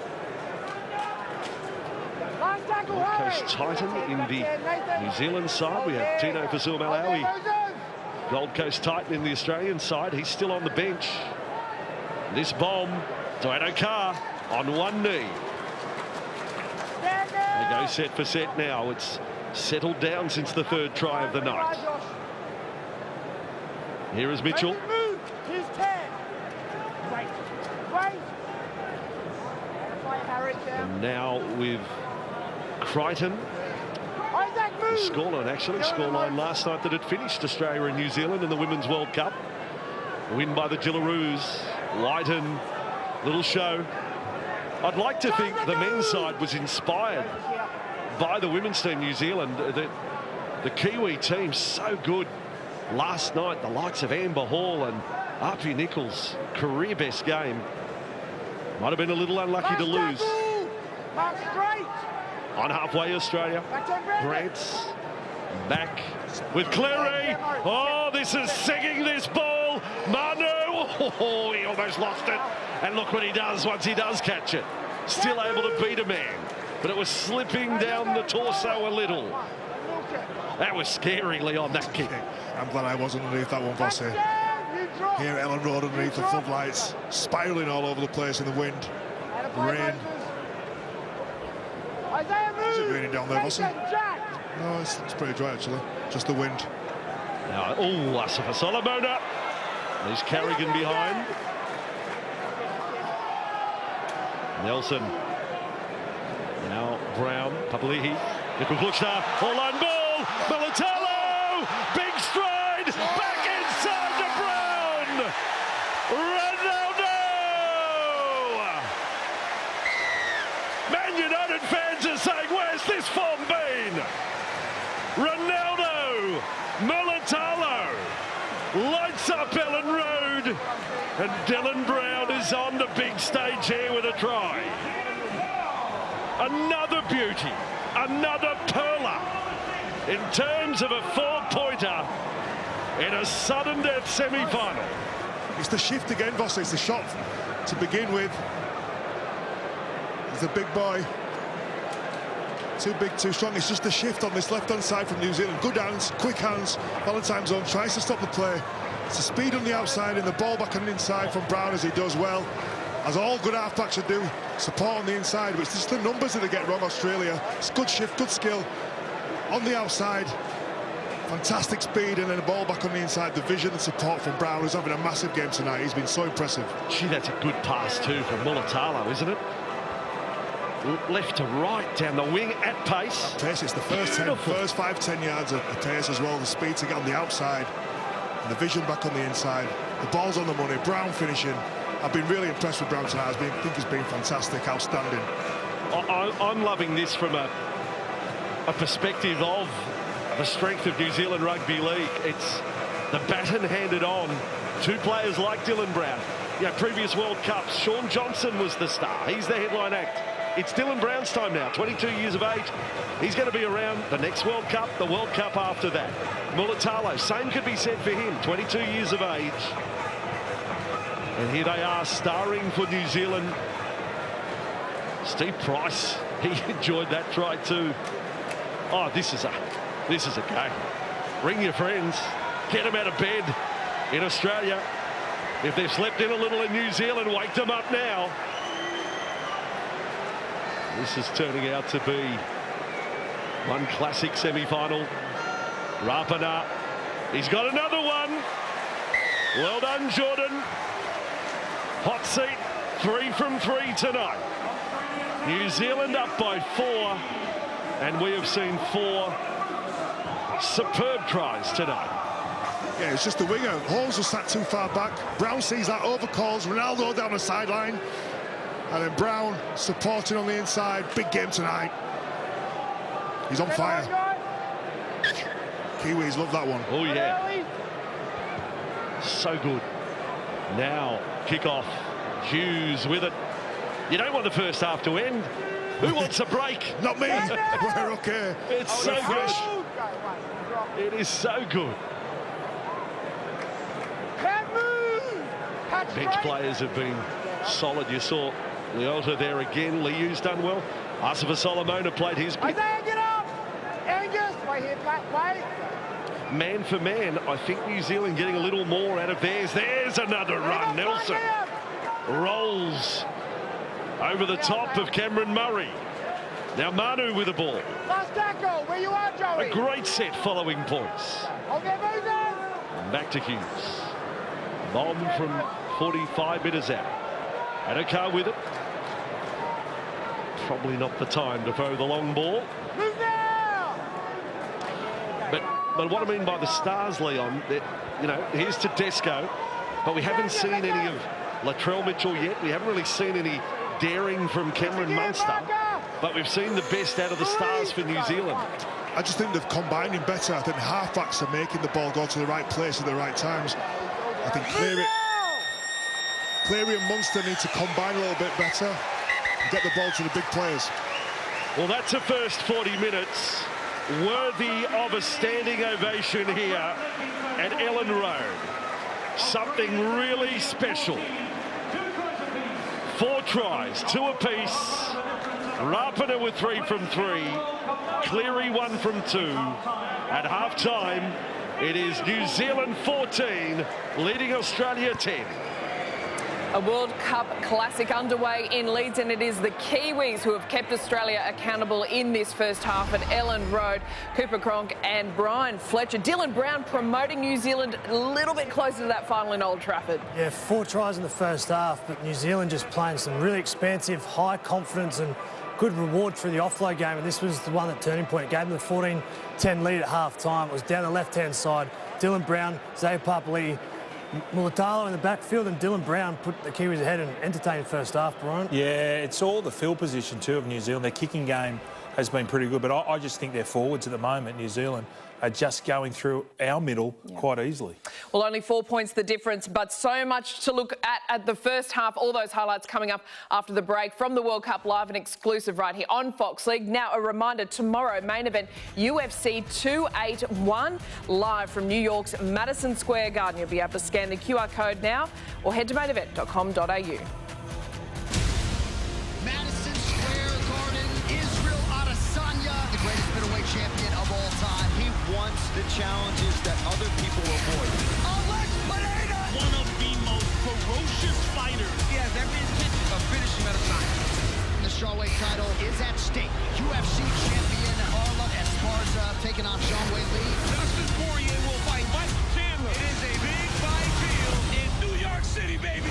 Gold Coast Titan in the New Zealand side. We have Tino Fasuamalawi, Gold Coast Titan in the Australian side. He's still on the bench. This Bomb to Adokar on one knee. They go set for set now. It's settled down since the third try of the night. Here is Mitchell. And now with Crichton. The scoreline, actually, scoreline last night that had finished Australia and New Zealand in the Women's World Cup. Win by the Jillaroos. Whiten, little show. I'd like to think the men's side was inspired by the women's team, New Zealand. The Kiwi team, so good last night. The likes of Amber Hall and Arpy Nichols, career best game. Might have been a little unlucky to lose. On halfway, Australia. Grant's back with Cleary. Oh, this is singing this ball. Manu, oh, he almost lost it. And look what he does once he does catch it. Still able to beat a man. But it was slipping down the torso a little. That was scary, Leon, that kick. I'm glad I wasn't underneath that one, Vossi. Here at Ellen Road underneath the floodlights, spiralling all over the place in the wind, the rain. Is it raining down there, Vossi? No, it's pretty dry, actually. Just the wind. Now, oh, Asafa Solomona. There's Carrigan behind. Nelson. Now Brown, Papali'i, Nickel Klukstar, all-line ball, Mulatalo, big stride, back inside to Brown. Ronaldo! Man United fans are saying, where's this form been? Ronaldo, Mulatalo, lights up Ellen Road, and Dylan Brown is on the big stage here with a try. Another beauty, another perler in terms of a four-pointer in a sudden death semi-final. It's the shift again, Vossi. It's the shot to begin with. He's a big boy. Too big, too strong. It's just the shift on this left-hand side from New Zealand. Good hands, quick hands. Valentine's on, tries to stop the play. It's the speed on the outside and the ball back on the inside from Brown, as he does well. As all good halfbacks should do, support on the inside, but it's just the numbers that they get wrong, Australia. It's good shift, good skill on the outside, fantastic speed, and then the ball back on the inside. The vision and support from Brown, who's having a massive game tonight. He's been so impressive. Gee, that's a good pass too from Mulatalo, isn't it? Left to right down the wing at pace. Pace, it's the first 5-10 yards of pace as well. The speed to get on the outside and the vision back on the inside. The ball's on the money. Brown finishing. I've been really impressed with Brown tonight. I think he's been fantastic, outstanding. I'm loving this from a perspective of the strength of New Zealand Rugby League. It's the baton handed on to players like Dylan Brown. You know, previous World Cups, Sean Johnson was the star. He's the headline act. It's Dylan Brown's time now, 22 years of age. He's going to be around the next World Cup, the World Cup after that. Mulatalo, same could be said for him, 22 years of age. And here they are, starring for New Zealand. Steve Price, he enjoyed that try too. Oh, this is a game. Bring your friends, get them out of bed in Australia. If they've slept in a little in New Zealand, wake them up now. This is turning out to be one classic semi-final Rapana, he's got another one. Well done, Jordan. Hot seat, 3 from 3 tonight. New Zealand up by 4, and we have seen 4 superb tries tonight. Yeah, it's just the winger. Holmes was sat too far back. Brown sees that, overcalls Ronaldo down the sideline. And then Brown supporting on the inside. Big game tonight. He's on fire. Kiwis love that one. Oh, yeah. So good. Now, kick-off. Hughes with it. You don't want the first half to end. Who wants a break? Not me. We're okay. It's so good. It is so good. Bench players have been solid. You saw Leota there again. Liu's done well. Asifa Solomona played his bit. Isaiah, get up! Angus, right here, play. Man for man, I think New Zealand getting a little more out of theirs. There's another run. Nelson rolls over the top of Cameron Murray. Now Manu with the ball. Last tackle, where you are, Joey? A great set following points. Okay, Moses. And back to Hughes. Bomb from 45 metres out. Adokar with it. Probably not the time to throw the long ball. Move now! But what I mean by the stars, Leon, you know, here's Tedesco, but we haven't seen any of Latrell Mitchell yet. We haven't really seen any daring from Cameron Munster, but we've seen the best out of the stars for New Zealand. I just think they've combining better. I think halfbacks are making the ball go to the right place at the right times. I think Cleary and Munster need to combine a little bit better and get the ball to the big players. Well, that's a first 40 minutes worthy of a standing ovation here at Ellen Road. Something really special. 4 tries, 2 apiece. Rapana with 3 from 3. Cleary 1 from 2. At half-time, it is New Zealand 14, leading Australia 10. A World Cup Classic underway in Leeds, and it is the Kiwis who have kept Australia accountable in this first half at Ellen Road. Cooper Cronk and Brian Fletcher. Dylan Brown promoting New Zealand a little bit closer to that final in Old Trafford. Yeah, 4 tries in the first half, but New Zealand just playing some really expansive, high confidence and good reward through the offload game, and this was the one that turning point. It gave them the 14-10 lead at half-time. It was down the left-hand side. Dylan Brown, Zay Papali, Mulatalo in the backfield, and Dylan Brown put the Kiwis ahead and entertained the first half, Brian. Yeah, it's all the field position too of New Zealand. Their kicking game has been pretty good, but I just think their forwards at the moment, New Zealand, are just going through our middle quite easily. Well, only 4 points the difference, but so much to look at the first half. All those highlights coming up after the break from the World Cup live and exclusive right here on Fox League. Now a reminder, tomorrow, main event UFC 281 live from New York's Madison Square Garden. You'll be able to scan the QR code now or head to mainevent.com.au. Madison Square Garden, Israel Adesanya, the greatest middleweight champion of all time. He wants the challenges that other people avoid. Alex Pereira, one of the most ferocious fighters. He has every intention of finishing Adesanya. The strawweight title is at stake. UFC champion Arla Esparza taking on Sean Lee. Dustin Poirier will fight Mike Chandler. It is a big fight field in New York City, baby.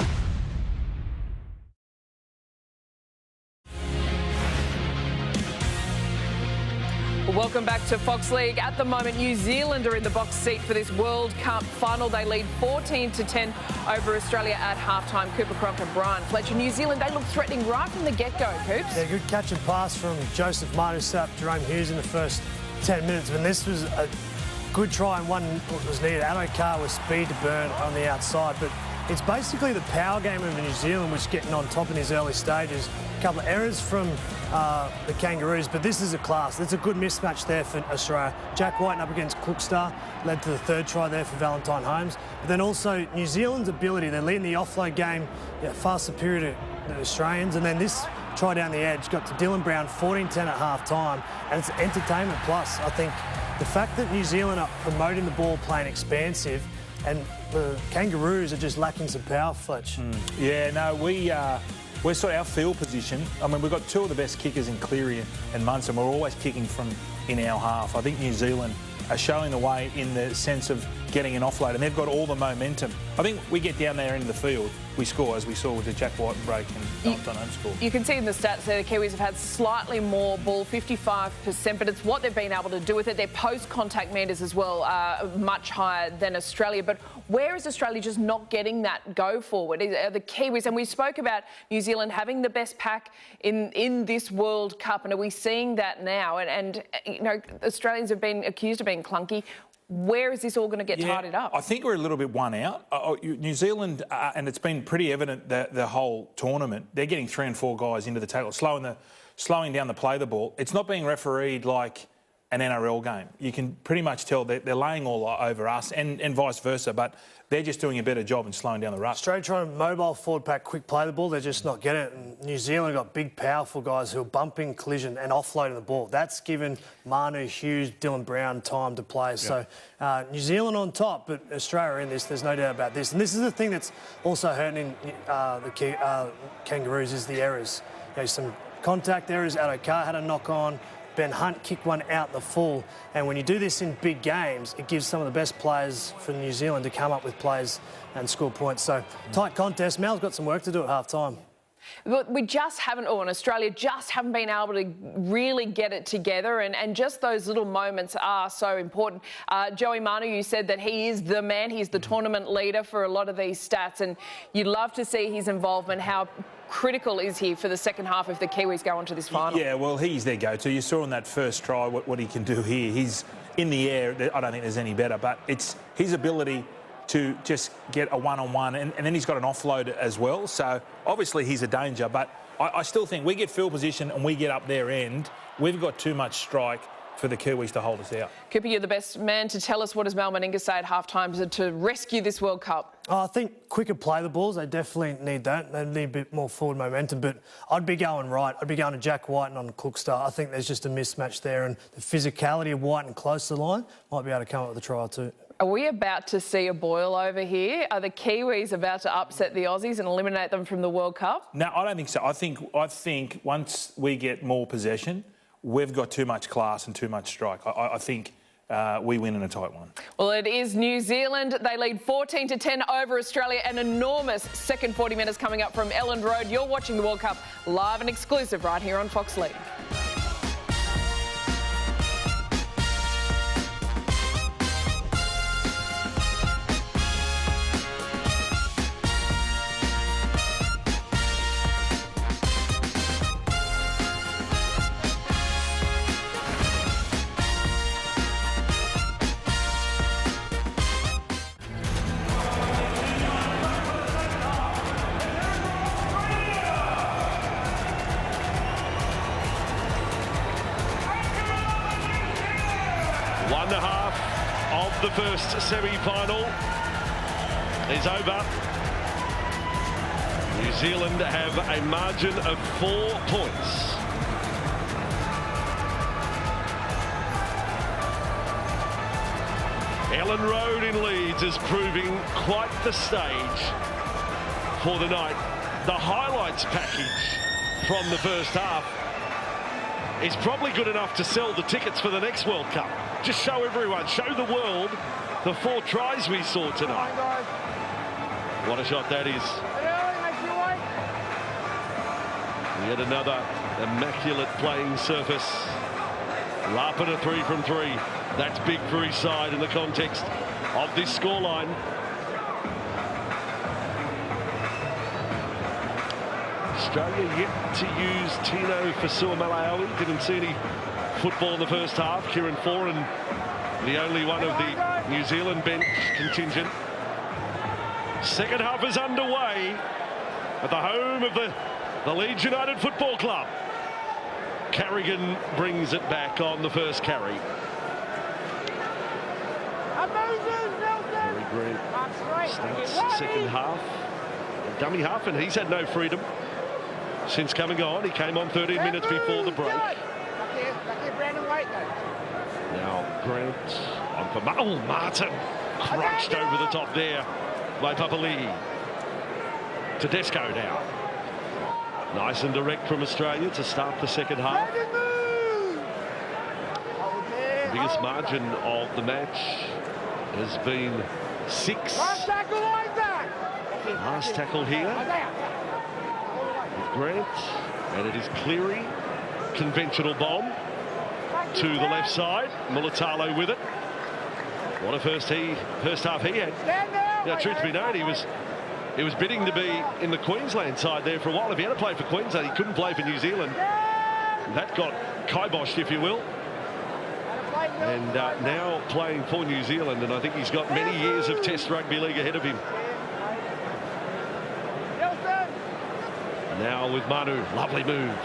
Welcome back to Fox League. At the moment, New Zealand are in the box seat for this World Cup final. They lead 14-10 over Australia at halftime. Cooper Cronk and Brian Fletcher. New Zealand, they look threatening right from the get-go, Coops. Yeah, good catch and pass from Joseph Manu set up Jerome Hughes in the first 10 minutes. And this was a good try and one was needed. Adokar with speed to burn on the outside. But it's basically the power game of New Zealand which is getting on top in these early stages. A couple of errors from the Kangaroos, but this is a class. There's a good mismatch there for Australia. Jack White up against Cookstar led to the 3rd try there for Valentine Holmes. But then also New Zealand's ability, they're leading the offload game far superior to the Australians. And then this try down the edge got to Dylan Brown 14-10 at half-time, and it's entertainment plus. I think the fact that New Zealand are promoting the ball, playing expansive, and the Kangaroos are just lacking some power, Fletch. Yeah, no, we're sort of our field position. I mean, we've got 2 of the best kickers in Cleary and Munster, and we're always kicking from in our half. I think New Zealand are showing the way in the sense of getting an offload, and they've got all the momentum. I think we get down there into the field, we score, as we saw with the Jack White break and Dunham score. You can see in the stats there, the Kiwis have had slightly more ball, 55%, but it's what they've been able to do with it. Their post-contact meters as well are much higher than Australia. But where is Australia just not getting that go forward? Are the Kiwis, and we spoke about New Zealand having the best pack in this World Cup, and are we seeing that now? And you know, Australians have been accused of being clunky. Where is this all going to get tidied up? I think we're a little bit one out. New Zealand, and it's been pretty evident that the whole tournament, they're getting 3 and 4 guys into the tackle, slowing down the play of the ball. It's not being refereed like an NRL game. You can pretty much tell that they're laying all over us and vice versa, but they're just doing a better job in slowing down the rush. Australia trying to mobile forward pack, quick play the ball, they're just not getting it. And New Zealand got big, powerful guys who are bumping, collision and offloading the ball. That's given Manu, Hughes, Dylan Brown time to play. Yeah. So New Zealand on top, but Australia in this, there's no doubt about this. And this is the thing that's also hurting the Kangaroos is the errors. You know, some contact errors. Addo-Carr had a knock on. Ben Hunt kicked one out in the full. And when you do this in big games, it gives some of the best players for New Zealand to come up with plays and score points. So, tight contest. Mal's got some work to do at half-time. But we just haven't, or in Australia, just haven't been able to really get it together, and just those little moments are so important. Joey Manu, you said that he is the man, he's the tournament leader for a lot of these stats, and you'd love to see his involvement. How critical is he for the second half if the Kiwis go on to this final? Yeah, well, he's their go-to. You saw in that first try what he can do here. He's in the air. I don't think there's any better, but it's his ability to just get a one-on-one, and then he's got an offload as well. So obviously he's a danger, but I still think we get field position and we get up their end. We've got too much strike for the Kiwis to hold us out. Cooper, you're the best man to tell us what does Mal Meninga say at half-time to rescue this World Cup? I think quicker play the balls. They definitely need that. They need a bit more forward momentum, but I'd be going right. I'd be going to Jack White and on Cookstar. I think there's just a mismatch there, and the physicality of White and close to the line might be able to come up with a try too. Are we about to see a boil over here? Are the Kiwis about to upset the Aussies and eliminate them from the World Cup? No, I don't think so. I think once we get more possession, we've got too much class and too much strike. I think we win in a tight one. Well, it is New Zealand. They lead 14-10 over Australia. An enormous second 40 minutes coming up from Elland Road. You're watching the World Cup live and exclusive right here on Fox League. One half of the first semi-final is over. New Zealand have a margin of 4 points. Elland Road in Leeds is proving quite the stage for the night. The highlights package from the first half is probably good enough to sell the tickets for the next World Cup. Just show everyone, show the world the 4 tries we saw tonight. What a shot that is. Yet another immaculate playing surface. Lapin a 3 from 3. That's big for his side in the context of this scoreline. Australia yet to use Tino Fasua-Malawi. Didn't see any football in the first half. Kieran Foran, the only one of the New Zealand bench contingent. Second half is underway at the home of the Leeds United Football Club. Carrigan brings it back on the first carry. Very Green starts second half. Dummy half, and he's had no freedom since coming on. He came on 13 minutes before the break. Now Grant on for Martin. Crunched over the top there by Papali'i. Tedesco now. Nice and direct from Australia to start the second half. biggest margin of the match has been 6. Last tackle, Isaac! Last tackle here. Grant, and it is Cleary. Conventional bomb to the left side. Mulatalo with it. What a first half he had. Now, truth be known, he was bidding to be in the Queensland side there for a while. If he had to play for Queensland, he couldn't play for New Zealand. That got kiboshed, if you will. And now playing for New Zealand, and I think he's got many years of Test Rugby League ahead of him. Now with Manu, lovely move.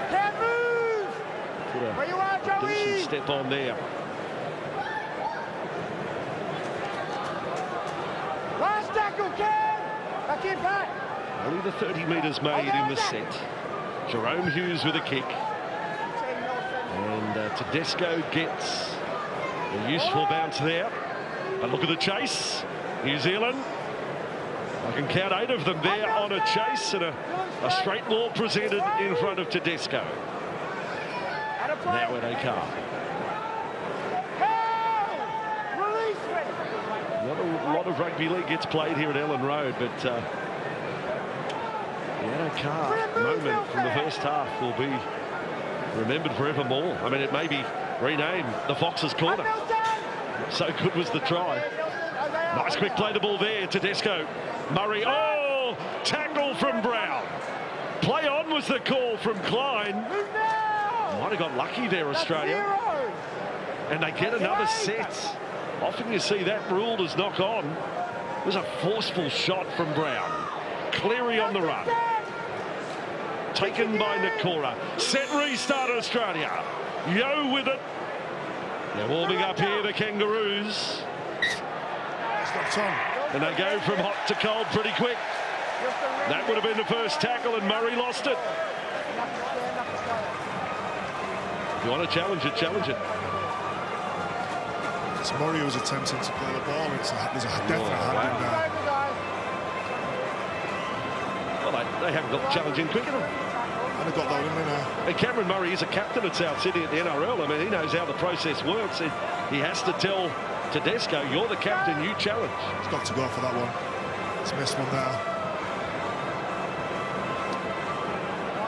Can't move! Put Where you are, a Joey? decent step on there. Last tackle, Ken! Back in, Pat! Only the 30 metres made in the set. Jerome Hughes with a kick. And Tedesco gets a useful bounce there. But look at the chase. New Zealand. I can count 8 of them there on a chase, and a straight ball presented in front of Tedesco. Now at Akar. Not a lot of rugby league gets played here at Ellen Road, but the Akar moment from the first half will be remembered forevermore. I mean, it may be renamed the Fox's Corner. So good was the try. Nice quick play the ball there. Tedesco. Murray. Oh! Tackle from Brown. Play on was the call from Klein. Might have got lucky there, Australia. And they get another set. Often you see that ruled as knock on. It was a forceful shot from Brown. Cleary on the run. Taken by Nakora. Set restart Australia. Yo with it. They're warming up here, the Kangaroos. And they go from hot to cold pretty quick. That would have been the first tackle, and Murray lost it. If you want to challenge it, challenge it. It's Murray who's attempting to play the ball. There's a definite hand in there. Well, they haven't got the challenge in quick enough. And they got that in there. And Cameron Murray is a captain at South Sydney at the NRL. I mean, he knows how the process works. And he has to tell Tedesco, you're the captain, you challenge. He's got to go for that one. He's missed one there.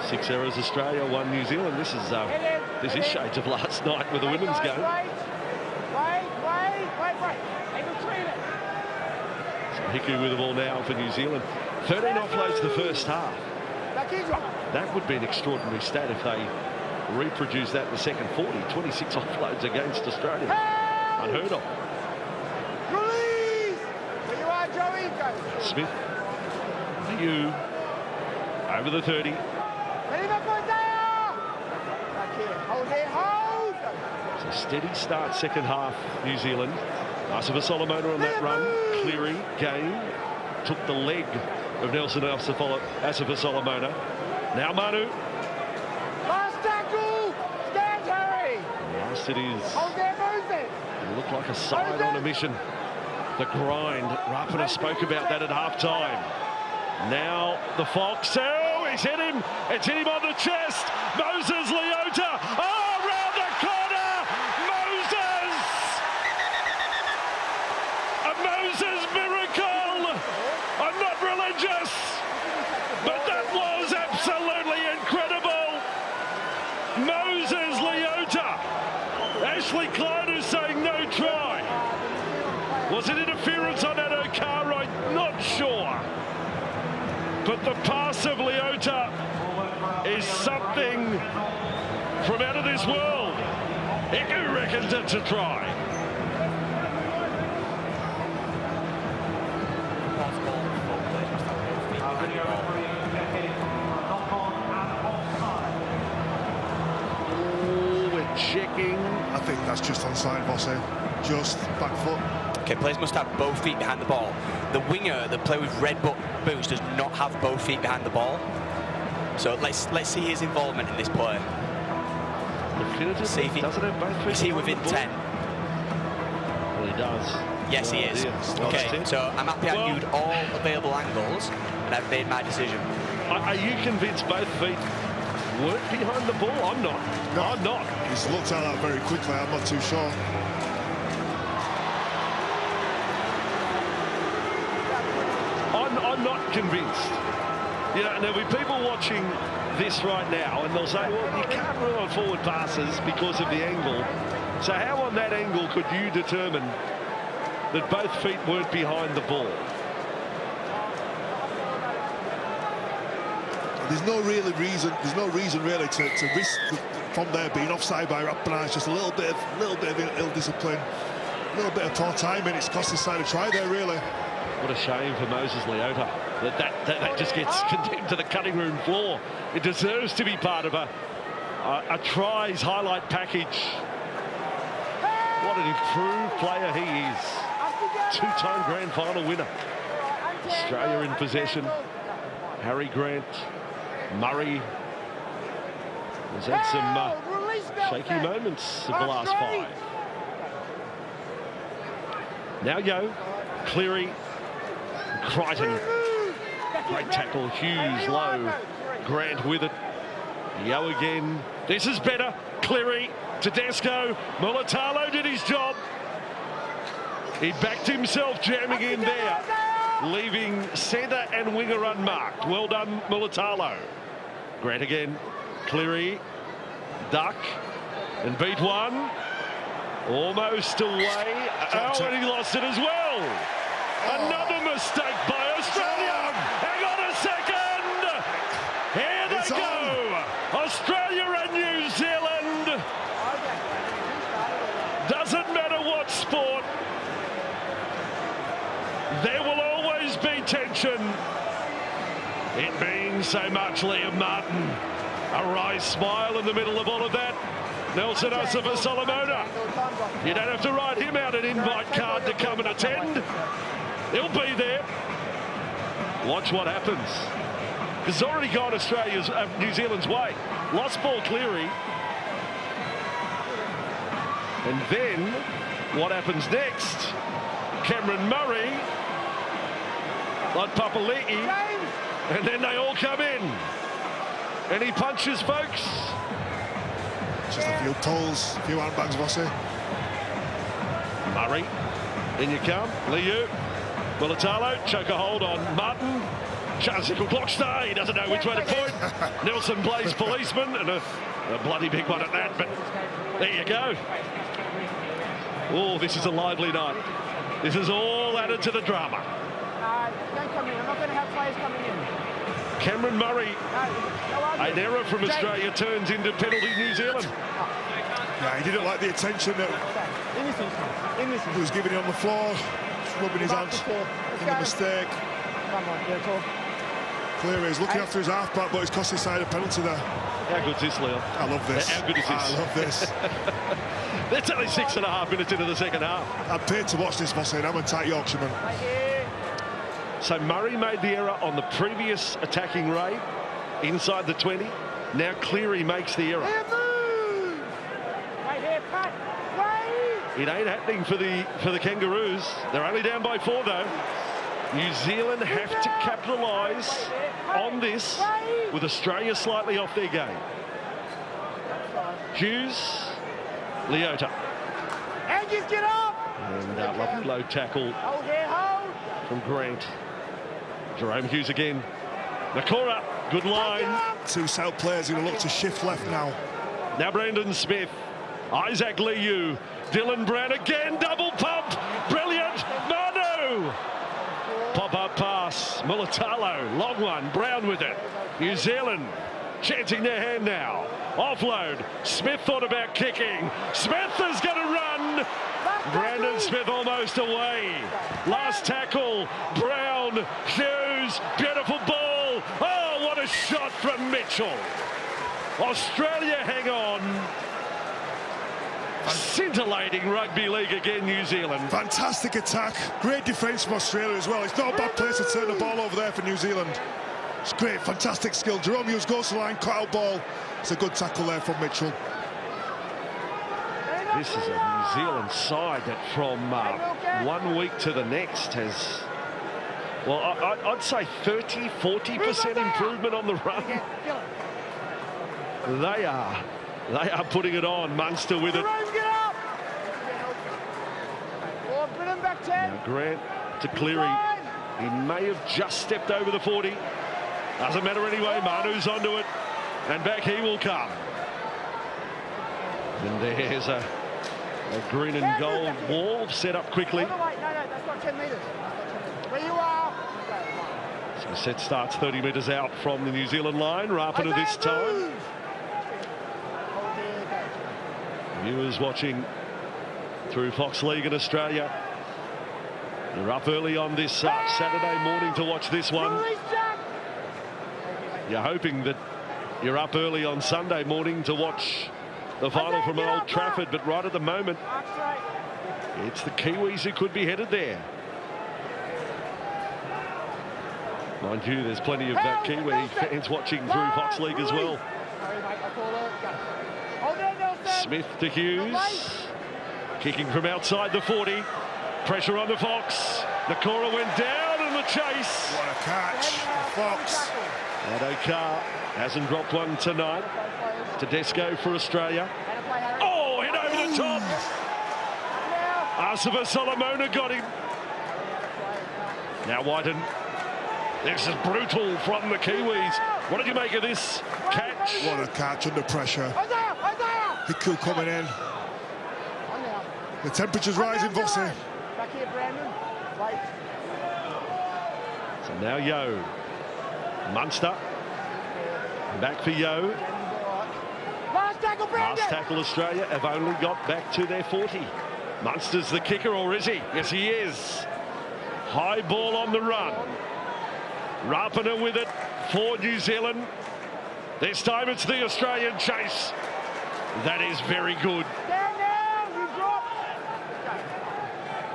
6 errors Australia, 1 New Zealand. This is shades of last night with the women's game. So Hiku with the ball now for New Zealand. 13 offloads the first half. That would be an extraordinary stat if they reproduce that in the second 40. 26 offloads against Australia. Unheard of. Smith. You over the 30. So steady start second half, New Zealand. Asava Solomona on that run. Cleary, game. Took the leg of Nelson Asava Solomona. Now Manu. Last tackle! Stand, Harry! Last it is. Hold there, Moses! It looked like a side on a mission. The grind. Rapana spoke about that at half-time. Now the Fox. Oh, he's hit him. It's hit him on the chest. Moses Leota. Oh, round the corner. Moses. A Moses miracle. I'm not religious, but that was absolutely incredible. Moses Leota. Ashley Klein is saying no try. Was it interference on that Okar? I'm not sure. But the pass of Leota is something from out of this world. Iku reckons it's a try. Oh, we're checking. I think that's just onside, Bossy. Just back foot. Okay, players must have both feet behind the ball. The winger, the player with red boots, does not have both feet behind the ball. So let's see his involvement in this play. See if he doesn't have both feet. Is he within 10? Well, he does. Yes, he is. Okay, so I'm happy I viewed all available angles, and I've made my decision. Are you convinced both feet weren't behind the ball? I'm not. No, I'm not. He's looked at that very quickly. I'm not too sure. I'm not convinced. You know, there'll be people watching this right now and they'll say, well, you can't rule on forward passes because of the angle. So how on that angle could you determine that both feet weren't behind the ball? There's no real reason. There's no reason really to risk from there being offside by Rapana. It's just a little bit of ill discipline, a little bit of poor timing. It's cost his side a try there, really. What a shame for Moses Leota that just gets condemned to the cutting room floor. It deserves to be part of a tries highlight package. What an improved player he is. Two-time grand final winner. Australia in possession. Harry Grant, Murray has had some shaky moments of the last 5. Now Yo, Cleary, Crichton. Great tackle, Hughes low, Grant with it. Yo again. This is better. Cleary, Tedesco, Mulatalo did his job. He backed himself jamming in there, leaving centre and winger unmarked. Well done, Mulatalo. Grant again. Cleary, duck, and beat one. Almost away. Oh, and he lost it as well. Another mistake by Australia. Hang on a second. Here they go. Australia and New Zealand. Doesn't matter what sport. There will always be tension. It means so much, Liam Martin. A wry smile in the middle of all of that. Nelson Asafa-Solomona. You don't have to write him out an invite card to come and attend. He'll be there. Watch what happens. It's already gone New Zealand's way. Lost ball Cleary. And then what happens next? Cameron Murray, like Papali'i, and then they all come in. And he punches, folks. Just a few pulls, a few handbags, Vossi. Murray, in you come. Liu, Mulatalo, choke a hold on Martin. Chance equal clock stay. He doesn't know which way to point. Nelson plays policeman, and a bloody big one at that, but there you go. Oh, this is a lively night. This is all added to the drama. Don't come in. I'm not going to have players coming in. Cameron Murray, an error from Australia turns into penalty New Zealand. Yeah, he didn't like the attention that he was giving on the floor, just rubbing his hands in the mistake. Come on, get talk. Cleary is looking after his halfback, but he's cost his side a penalty there. How good's this, Leon? I love this. How good is this? I love this. It's only 6.5 minutes into the second half. I'm paid to watch this, Vossi. I'm a tight Yorkshireman. So Murray made the error on the previous attacking raid inside the 20. Now Cleary makes the error. It ain't happening for the Kangaroos. They're only down by 4 though. New Zealand have to capitalise on this with Australia slightly off their game. Hughes, Leota. And just get up! And lovely low tackle from Grant. Jerome Hughes again. Nakora, good line. 2 South players who look to shift left now. Now Brandon Smith, Isaac Liu, Dylan Brown again, double pump, brilliant, Manu! Pop-up pass, Mulatalo, long one, Brown with it. New Zealand chancing their hand now. Offload, Smith thought about kicking. Smith is going to run. Brandon Smith almost away. Last tackle, Brown, Hughes, beautiful ball. Oh, what a shot from Mitchell. Australia hang on. Scintillating rugby league again, New Zealand. Fantastic attack. Great defence from Australia as well. It's not a bad place to turn the ball over there for New Zealand. It's great, fantastic skill. Jerome Hughes goes to the line, cut out ball. It's a good tackle there from Mitchell. This is a New Zealand side that from 1 week to the next has, well, I'd say 30-40% improvement on the run. They are putting it on. Munster with it. Get up! Bring him back 10. Now Grant to Cleary. He may have just stepped over the 40. Doesn't matter anyway. Manu's onto it. And back he will come. And there's a green and gold wall set up quickly. No, that's not 10 metres. Where you are. So set starts 30 metres out from the New Zealand line. Rapana this time. Viewers watching through Fox League in Australia. You're up early on this Saturday morning to watch this one. You're hoping that you're up early on Sunday morning to watch the final from Old Trafford, but right at the moment, it's the Kiwis who could be headed there. Mind you, there's plenty of Kiwi fans watching through Fox League as well. Smith to Hughes. Kicking from outside the 40. Pressure on the Fox. Nakora went down in the chase. What a catch, Fox. Adokar hasn't dropped one tonight. Tedesco for Australia. Oh, hit over the top. Arsiva Solomona got him. Now Whiten. This is brutal from the Kiwis. What did you make of this catch? What a catch under pressure. Hiku coming in. The temperature's rising, Vossi. Back here, Brandon. Wait. So now Yo. Munster. Back for Yo. Last tackle, Brandon. Last tackle Australia have only got back to their 40. Munster's the kicker, or is he? Yes, he is. High ball on the run. Rapana with it for New Zealand. This time it's the Australian chase. That is very good. Stand down, you drop.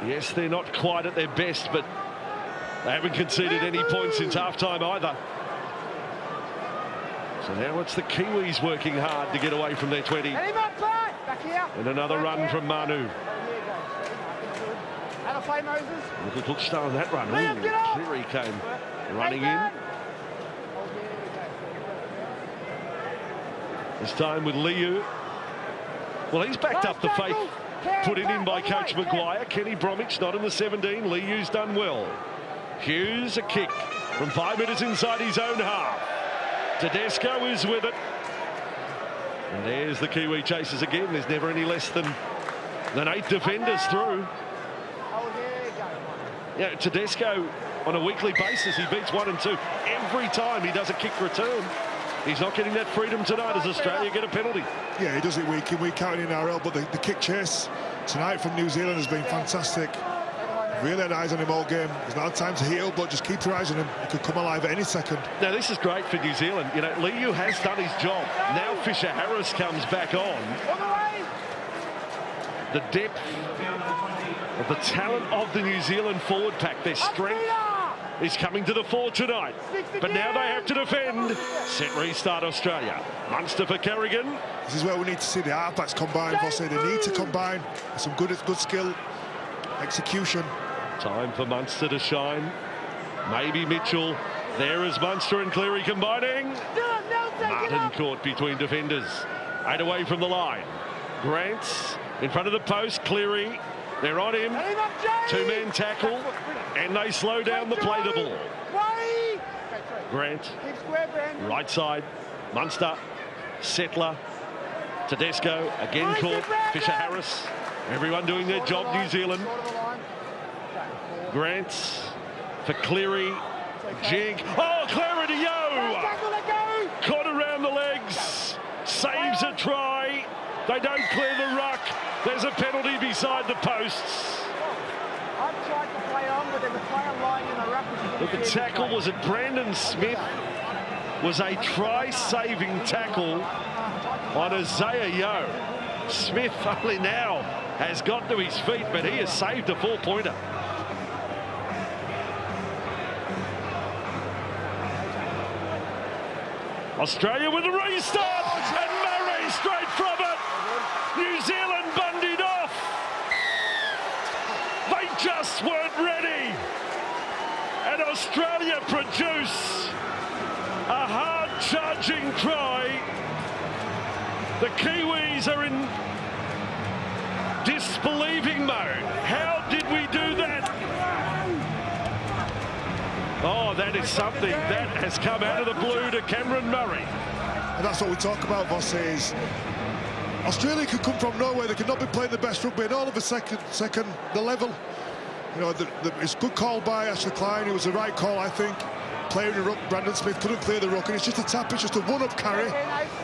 Yes, they're not quite at their best, but they haven't conceded any points since half-time either. So now it's the Kiwis working hard to get away from their 20. Back here. And another run from Manu. Have a play, Moses. Look at Hookstone on that run. Ooh, Cleary came running in. This time with Liu. Well, he's backed up the faith put in by Coach Maguire. Kenny Bromwich not in the 17. Liu's done well. Hughes a kick from 5 metres inside his own half. Tedesco is with it. And there's the Kiwi chasers again. There's never any less than 8 defenders through. Yeah, Tedesco on a weekly basis, he beats 1 and 2 every time he does a kick return. He's not getting that freedom tonight as Australia get a penalty. Yeah, he does it week in, week out in RL, but the kick chase tonight from New Zealand has been fantastic. Really had eyes on him all game. There's not time to heal, but just keep your eyes on him. He could come alive at any second. Now, this is great for New Zealand. You know, Liu has done his job. Now Fisher Harris comes back on. The depth of the talent of the New Zealand forward pack, their strength is coming to the fore tonight. But now they have to defend. Set restart Australia. Munster for Carrigan. This is where we need to see the halfbacks combine, Vossi. They need to combine. Some good skill, execution. Time for Munster to shine. Maybe Mitchell. There is Munster and Cleary combining. Martin caught between defenders. 8 away from the line. Grant's in front of the post. Cleary. They're on him. 2-man tackle. And they slow down the play the ball. Grant. Right side. Munster. Settler. Tedesco. Again caught. Fisher Harris. Everyone doing their job, New Zealand. Grant's for Cleary. Jig. Oh, Cleary to Yo! Caught around the legs. Saves a try. They don't clear the ruck. There's a penalty beside the posts. I've tried to play on, but there's a player lying in the ruck. But the tackle was at Brandon Smith. Was a try-saving tackle on Isaiah Yo. Smith only now has got to his feet, but he has saved a 4-pointer. Australia with a restart, and Murray straight from it. New Zealand bundied off. They just weren't ready. And Australia produce a hard-charging try The Kiwis are in disbelieving mode. How did we do that? Oh, that is something. That has come out of the blue to Cameron Murray. And that's what we talk about, Voss, is Australia could come from nowhere. They could not be playing the best rugby, and all of a second, the level. You know, it's a good call by Ashley Klein. It was the right call, I think. Playing the ruck, Brandon Smith couldn't clear the ruck, and it's just a tap, it's just a one-up carry.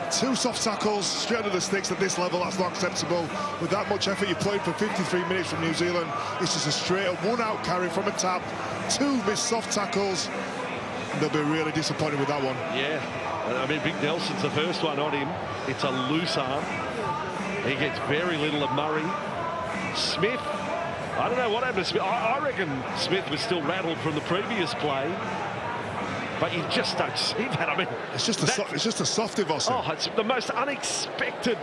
2 soft tackles straight under the sticks at this level. That's not acceptable. With that much effort, you played for 53 minutes from New Zealand. It's just a straight one-out carry from a tap. 2 missed soft tackles. They'll be really disappointed with that one. Yeah, I mean, Big Nelson's the first one on him. It's a loose arm. He gets very little of Murray. Smith, I don't know what happened to Smith. I reckon Smith was still rattled from the previous play. But you just don't see that. I mean, it's just a softy, Voss. Oh, it's the most unexpected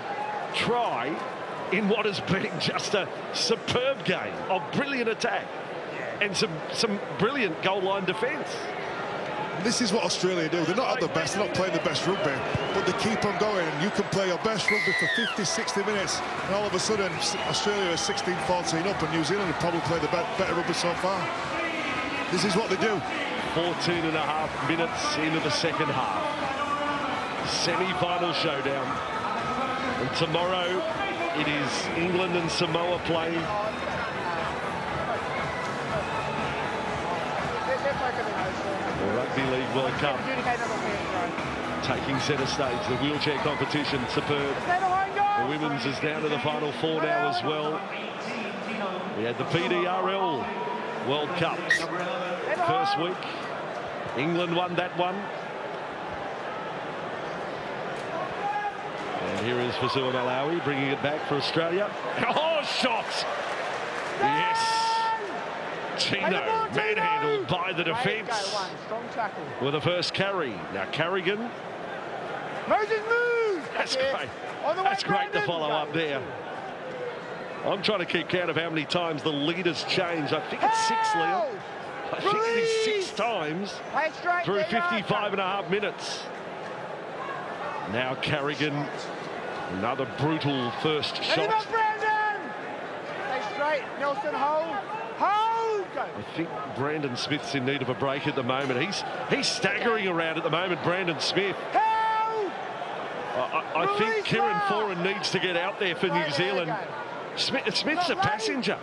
try in what has been just a superb game of brilliant attack and some brilliant goal line defence. This is what Australia do. They're not at the best, they're not playing the best rugby, but they keep on going, and you can play your best rugby for 50, 60 minutes, and all of a sudden Australia is 16-14 up, and New Zealand have probably played the better rugby so far. This is what they do. 14.5 minutes into the second half. Semi-final showdown. And tomorrow it is England and Samoa playing. The Rugby League World Cup taking centre stage. The wheelchair competition, superb. The women's is down to the final 4 now as well. We had the PDRL World Cups first week. England won that one. And here is Fasua Malawi bringing it back for Australia. Oh, shots! Yes. Tino manhandled by the defence with the first carry. Now Carrigan. Moses moves! That's great. That's great to follow up there. I'm trying to keep count of how many times the leaders changed. I think it's 6, Leon. I think it is 6 times through 55.5 minutes. Now Carrigan, another brutal first shot. Brandon! Stay straight, Nelson, hold. Hold! Go. I think Brandon Smith's in need of a break at the moment. He's staggering around at the moment, Brandon Smith. Hold! I think Kieran Foran needs to get out there for New Zealand. Smith's a passenger.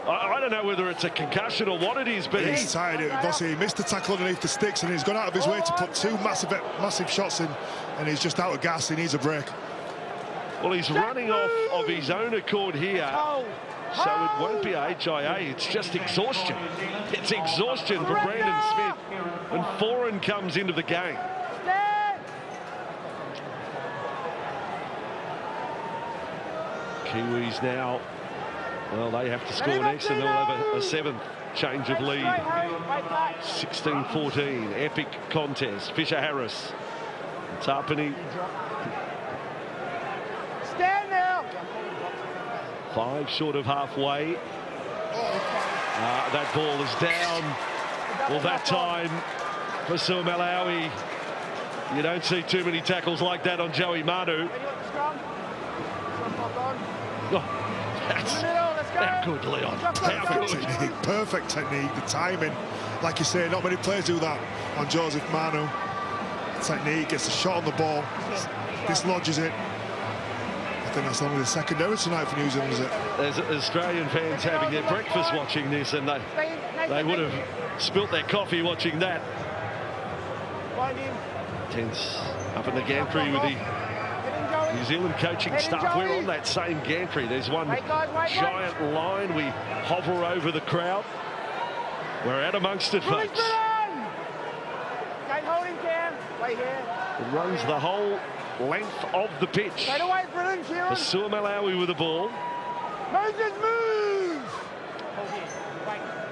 I don't know whether it's a concussion or what it is, but he's tired. He missed the tackle underneath the sticks, and he's gone out of his way to put 2 massive shots in, and he's just out of gas. He needs a break. Well, he's running off of his own accord here, so it won't be a HIA. It's just exhaustion. It's exhaustion for Brandon Smith, and Foran comes into the game. Kiwis now, well, they have to score next, and they'll have a 7th change of lead. 16-14, epic contest. Fisher-Harris, Tarpany. Stand now. 5 short of halfway. That ball is down. Well, that time for Fasua Malawi. You don't see too many tackles like that on Joey Manu. Oh, how good, Leon. Perfect technique, the timing. Like you say, not many players do that on Joseph Manu. Technique, gets a shot on the ball, dislodges it. I think that's only the second error tonight for New Zealand, is it? There's Australian fans having their breakfast watching this, and they would have spilt their coffee watching that. Tense up in the gantry with the New Zealand coaching staff. We're on that same gantry. There's one giant line. We hover over the crowd. We're out amongst it, folks. It runs the whole length of the pitch. Fasua Malawi with the ball. Moses moves!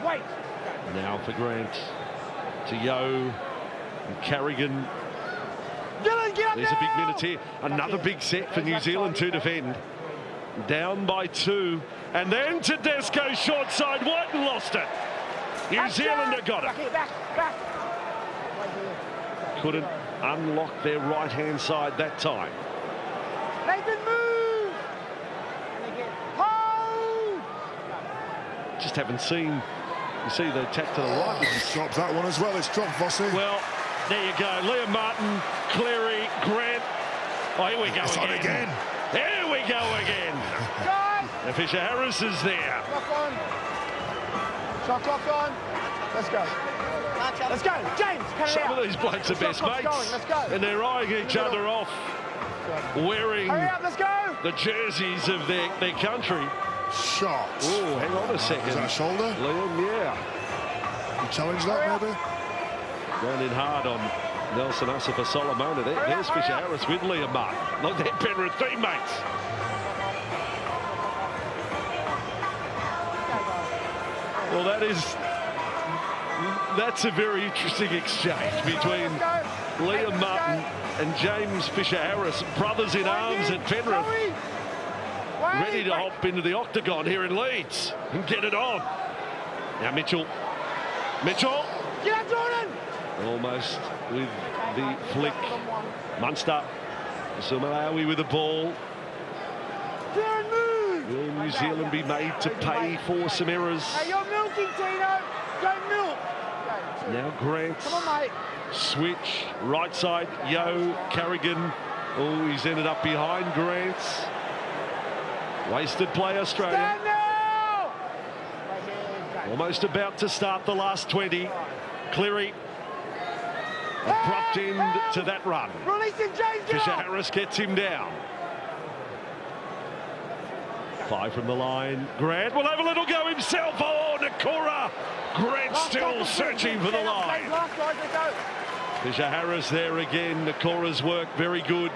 Wait. Now for Grant. To Yo. And Carrigan. There's a big minute here. Another big set for New Zealand to defend. Down by 2. And then Tedesco short side. Whiten lost it. New Zealand have got it. Back. Couldn't unlock their right-hand side that time. Nathan, move! Hold! Just haven't seen. You see the attack to the right. He's dropped that one as well. It's dropped Vossi. Well, there you go. Liam Martin, Cleary, Grant. Oh, here we go it's again. On again. Here we go again. Guys! And Fisher Harris is there. Clock on. Shot clock on. Let's go. Let's go. James, cut it Some out. of these blokes are best mates. Going. Let's go. And they're eyeing each other off, wearing Hurry up, let's go. the jerseys of their country. Shot. Oh, hang on a second. Is that a shoulder? Liam, yeah. You challenge that, maybe? Going in hard on Nelson Asafa Solomona. There's Fisher Harris with Liam Martin. Look, they're Penrith teammates. Well, that's a very interesting exchange between Liam Martin and James Fisher Harris, brothers in arms at Penrith, ready to hop into the octagon here in Leeds and get it on. Now Mitchell. Get up, Jordan. Almost with the flick. Munster. Sumalawi with the ball. Will New Zealand be made to pay for some errors? Hey, you're milking, Tino. Don't milk. Now Grant. Come on, mate. Switch. Right side. Yo. Carrigan. Oh, he's ended up behind Grant. Wasted play, Australia. Stand now. Almost about to start the last 20. Cleary. Abrupt end to that run. Releasing James. Fisher Harris gets him down. 5 from the line. Grant will have a little go himself. Oh, Nakora. Grant still searching for the line. Fisher Harris there again. Nakora's work very good.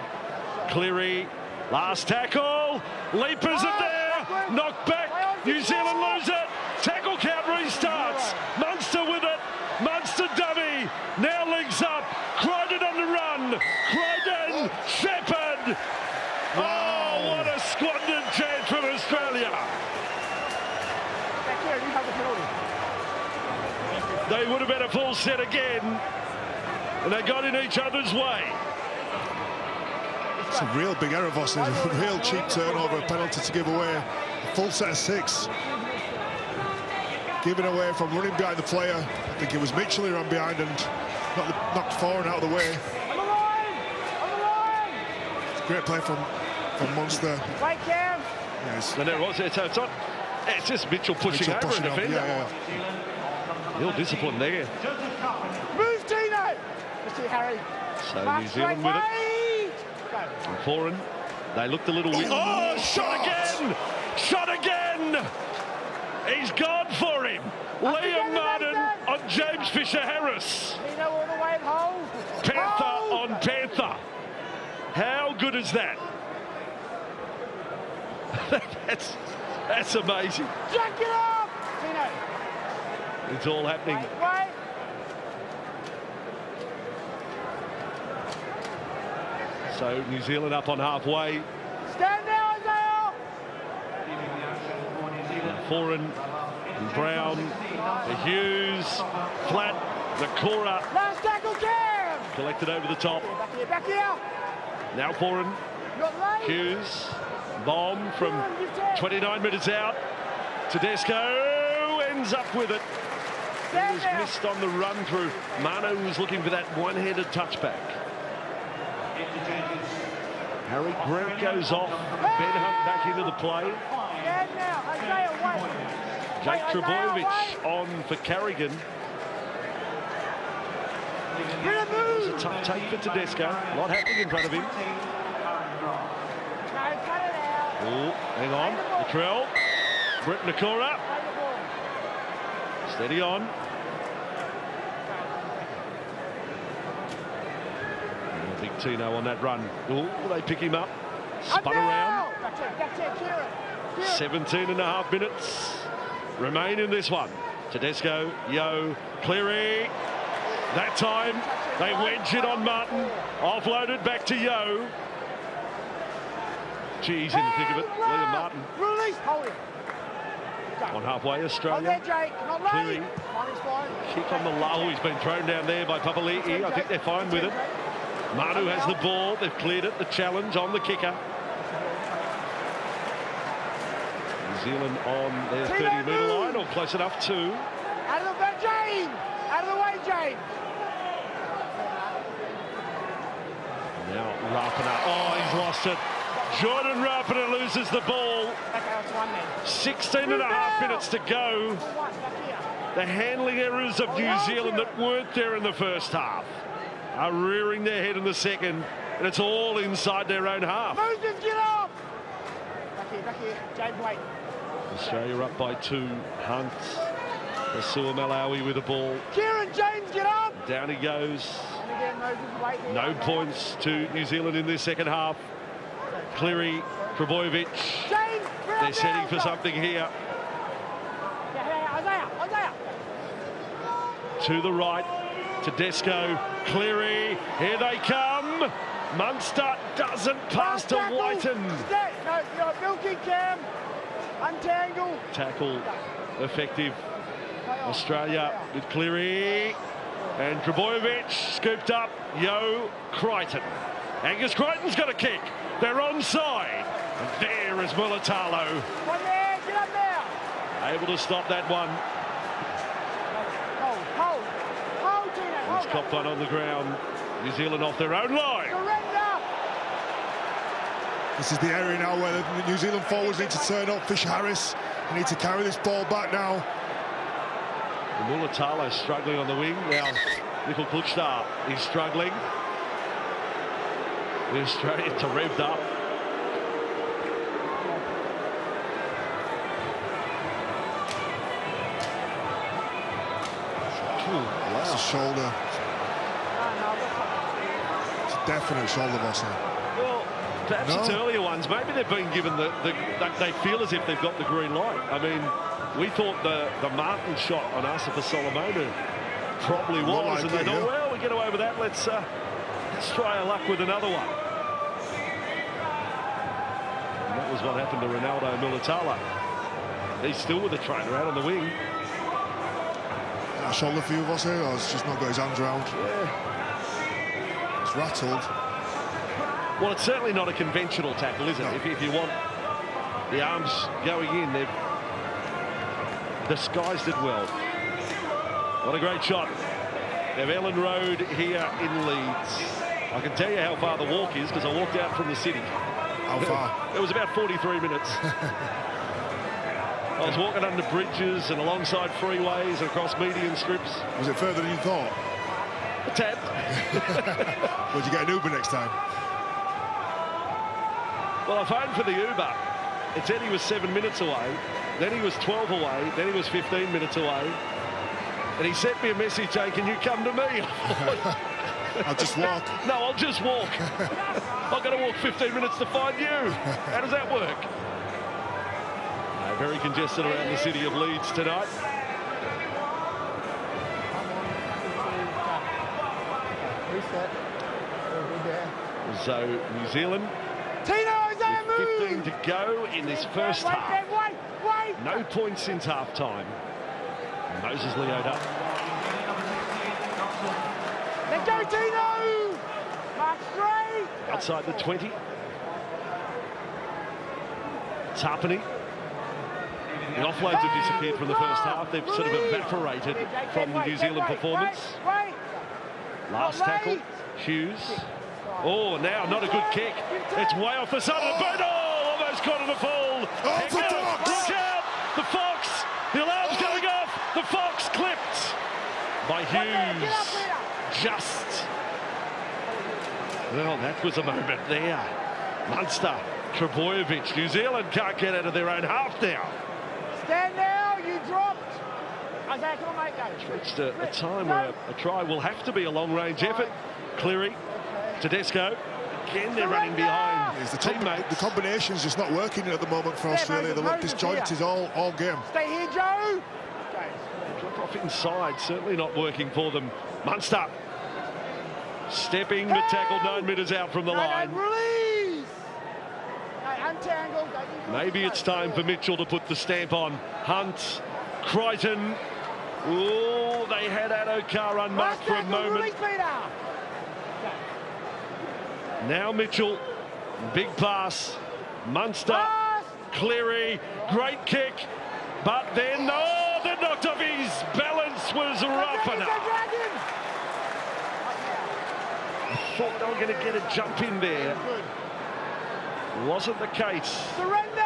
Cleary. Last tackle. Leapers are there. Knocked back. New Zealand lose it. Tackle count restarts. Munster with it. Munster dummy. Now legs up. Crichton on the run. Crichton. Shepherd. Oh, what a squandered chance from Australia. They would have been a full set again, and they got in each other's way. It's a real big error, Vossi. A real cheap turnover, a penalty to give away. A full set of 6. Given away from running behind the player. I think it was Mitchell who ran behind and knocked Foran out of the way. It's a great play from Munster. Right, Cam. Yes. And there it was. It's just Mitchell pushing over a defender. Yeah. Real discipline there. Move, Tino. Let's see Harry. So New Zealand with it. Foran. They looked a little weird. Oh, shot again! Shot again! He's gone for him. Liam Martin on James Fisher Harris. Tino all the way home. Panther on Panther. How good is that? That's amazing. Jack it up! Tino. It's all happening. Wait. So New Zealand up on halfway. Stand now, Isaiah! Foran, Brown, Hughes, flat, Nakora. Last tackle, Cam! Collected over the top. Back here! Now Foran, Hughes, bomb from 29 metres out. Tedesco ends up with it. He was missed on the run through. Manu was looking for that one-handed touchback. Harry Grant goes off. Ben Hunt back into the play. Stand now, Isaiah, wait. Jake Trebojevic on for Carrigan. It was a tough take for Tedesco. A lot happening in front of him. Oh, hang on. Latrell. Brett Nakora. Steady on. Big Tino on that run. Oh, they pick him up. Spun around. 17 and a half minutes remain in this one. Tedesco, Yo, Cleary. That time they wedge it on Martin. Offloaded back to Yo. Geez, in the thick of it. Liam Martin. Release. Hold it. On halfway, Australia. On there, Jake. Not Cleary. Kick on the low. He's been thrown down there by Papali'i. I think they're fine with it. Manu has the ball. They've cleared it. The challenge on the kicker. Zealand on their 30-metre line, or close enough to. Out of the way, James! Out of the way, James! Now Rapana. Oh, he's lost it. Jordan Rapana loses the ball. 16 and a half minutes to go. The handling errors of New Zealand that weren't there in the first half are rearing their head in the second, and it's all inside their own half. Moses, get up! Back here, James, wait. Australia up by 2. Hunt. Asua Malawi with the ball. Kieran, James, get up! Down he goes. And again, Moses, wait. No points to New Zealand in this second half. Cleary, Trbojevic. James, they're setting for something here. Isaiah. To the right, Tedesco, Cleary, here they come. Munster doesn't pass to Whiten. No, you're milking, Cam. Untangle. Tackle effective. Australia with Cleary. And Trbojevic scooped up. Yo Crichton. Angus Crichton's got a kick. They're onside. And there is Mulatalo. One there, get up there. Able to stop that one. Hold, Tina. He's copped one on the ground. New Zealand off their own line. Surrender. This is the area now where the New Zealand forwards need to turn up. Fisher Harris, they need to carry this ball back now. Mulatalo struggling on the wing. Now, Nickel Klukstar is struggling. The Australians are revved up. That's a shoulder. It's a definite shoulder boss now. Well, perhaps it's earlier ones. Maybe they've been given they feel as if they've got the green light. I mean, we thought the Martin shot on Asifa Solomona probably was, and they thought, well, we get away with that. Let's try our luck with another one. And that was what happened to Ronaldo Mulatalo. He's still with the trainer out on the wing. A shoulder for you, was it? Or it's just not got his hands around? Yeah. It's rattled. Well, it's certainly not a conventional tackle, is it? No. If you want the arms going in, they've disguised it well. What a great shot. They've Ellen Road here in Leeds. I can tell you how far the walk is because I walked out from the city. How far? It was about 43 minutes. I was walking under bridges and alongside freeways and across median strips. Was it further than you thought? A tad. Would you get an Uber next time? Well, I phoned for the Uber. It said he was 7 minutes away. Then he was 12 away. Then he was 15 minutes away. And he sent me a message saying, can you come to me? I'll just walk. No, I'll just walk. I've got to walk 15 minutes to find you. How does that work? Very congested around the city of Leeds tonight. So New Zealand, with 15 to go in this first half. No points since half-time. Moses Leota. Let's go, Tino! Mark straight! Outside the 20. Tarpany. The offloads have disappeared from the first half. They've sort of evaporated from the New Zealand performance. Last tackle, Hughes. Oh, now not a good kick. It's way off the side of the boot. Oh, almost caught in the fall. Oh, the Fox! Look out! The Fox! The alarm's going off. The Fox clipped by Hughes. Just. Well, that was a moment there. Munster, Trbojevic. New Zealand can't get out of their own half now. Stand now, you dropped. Isaiah, come on, mate, go. Reached a time where a try will have to be a long-range effort. Cleary, Tedesco. Again, they're running behind teammates. The combination's just not working at the moment for Australia. They look disjointed all game. Stay here, Joe. Drop off inside, certainly not working for them. Munster stepping, but tackled 9 metres out from the line. Release. Untangled. Maybe it's time for Mitchell to put the stamp on. Hunt, Crichton. Oh, they had Adokar unmarked for a moment. Now Mitchell, big pass. Munster Cleary, great kick, but then, oh, that knocked off his balance was rough enough. I thought they were going to get a jump in there. Wasn't the case. Surrender!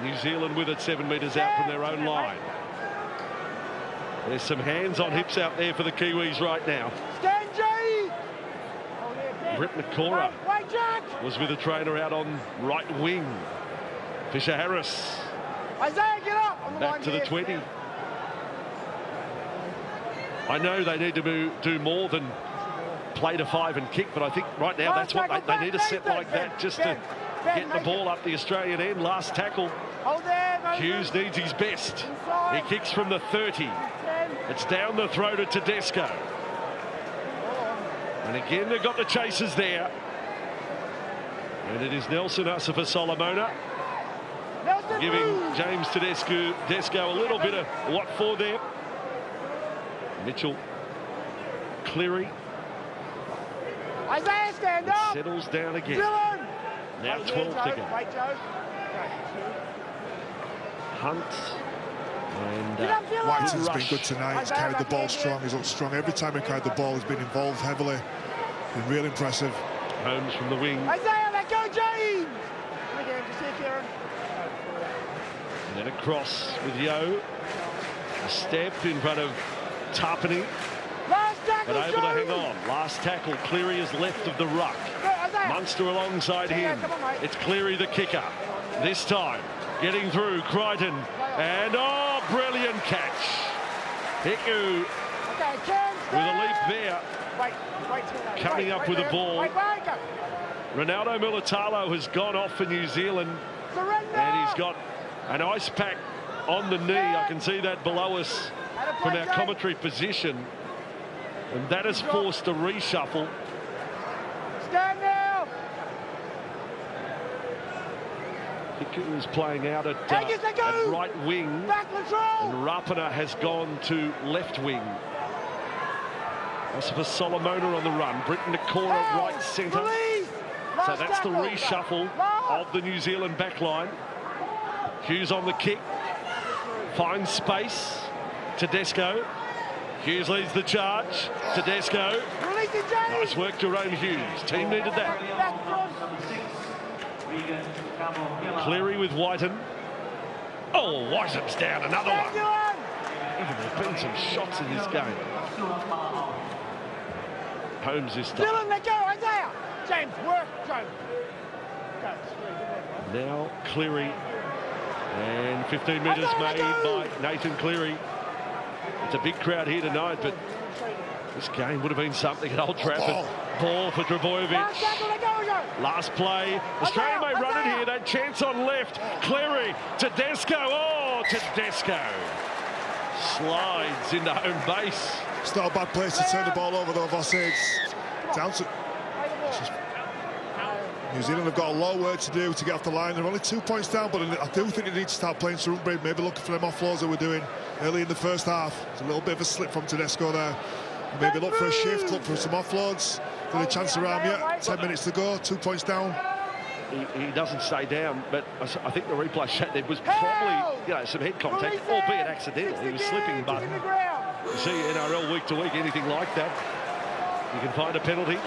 New Zealand with it 7 metres out from their own line. There's some hands on hips out there for the Kiwis right now. Stand, Jay! Britt Nakora was with the trainer out on right wing. Fisher Harris. Isaiah, get up! On the Back line to the here. 20. I know they need to do more than play to 5 and kick, but I think right now that's what they need a set like that just to get the ball up the Australian end. Last tackle. Hold there, Hughes needs his best. He kicks from the 30. It's down the throat of Tedesco. And again, they've got the chasers there. And it is Nelson Asafa-Solomona giving James Tedesco a little bit of what for there. Mitchell Cleary. Isaiah, stand up! Settles down again. Dylan! Now 12 to go. Wait, Joe. Hunt. And Whiting's been good tonight. He's carried the ball strong. He's looked strong every time he carried the ball. He's been involved heavily. Been real impressive. Holmes from the wing. Isaiah, let go, James! And then across with Yo. A step in front of Tarpany. Last tackle, But able to hang on. Last tackle. Cleary is left of the ruck. Munster alongside him. It's Cleary the kicker. This time getting through Crichton. And oh, brilliant catch. Hiku with a leap there. Coming up with the ball. Ronaldo Mulitalo has gone off for New Zealand. And he's got an ice pack on the knee. I can see that below us from our commentary position. And that has forced a reshuffle. Stand now! Hiku is playing out at right wing. Back control! And Rapana has gone to left wing. That's for Solomona on the run. Britt Nakora right centre. So that's the reshuffle of the New Zealand backline. Hughes on the kick. Finds space. Tedesco. Hughes leads the charge. Tedesco. Nice work, Jerome Hughes. Team needed that. Cleary with Whiten. Oh, Whiten's down. Another one. Even there's been some shots in this game. Holmes this time. Dylan, let go, Isaiah! James, work, James. Now Cleary. And 15 metres made by Nathan Cleary. It's a big crowd here tonight, but this game would have been something at Old Trafford. Ball for Trbojevic. Last play. Australia may run it here. That chance on left. Cleary. Tedesco. Oh, Tedesco slides into home base. It's not a bad place to turn the ball over, though, Vossage. Down to... New Zealand have got a lot of work to do to get off the line. They're only 2 points down, but I do think they need to start playing some rugby, maybe looking for them offloads that we're doing early in the first half. It's a little bit of a slip from Tedesco there. Maybe look for a shift, look for some offloads. Got a chance around yet. 10 minutes to go, 2 points down. He doesn't stay down, but I think the replay shot there was probably, some head contact, albeit accidental. He was slipping, but you see NRL week to week, anything like that, you can find a penalty.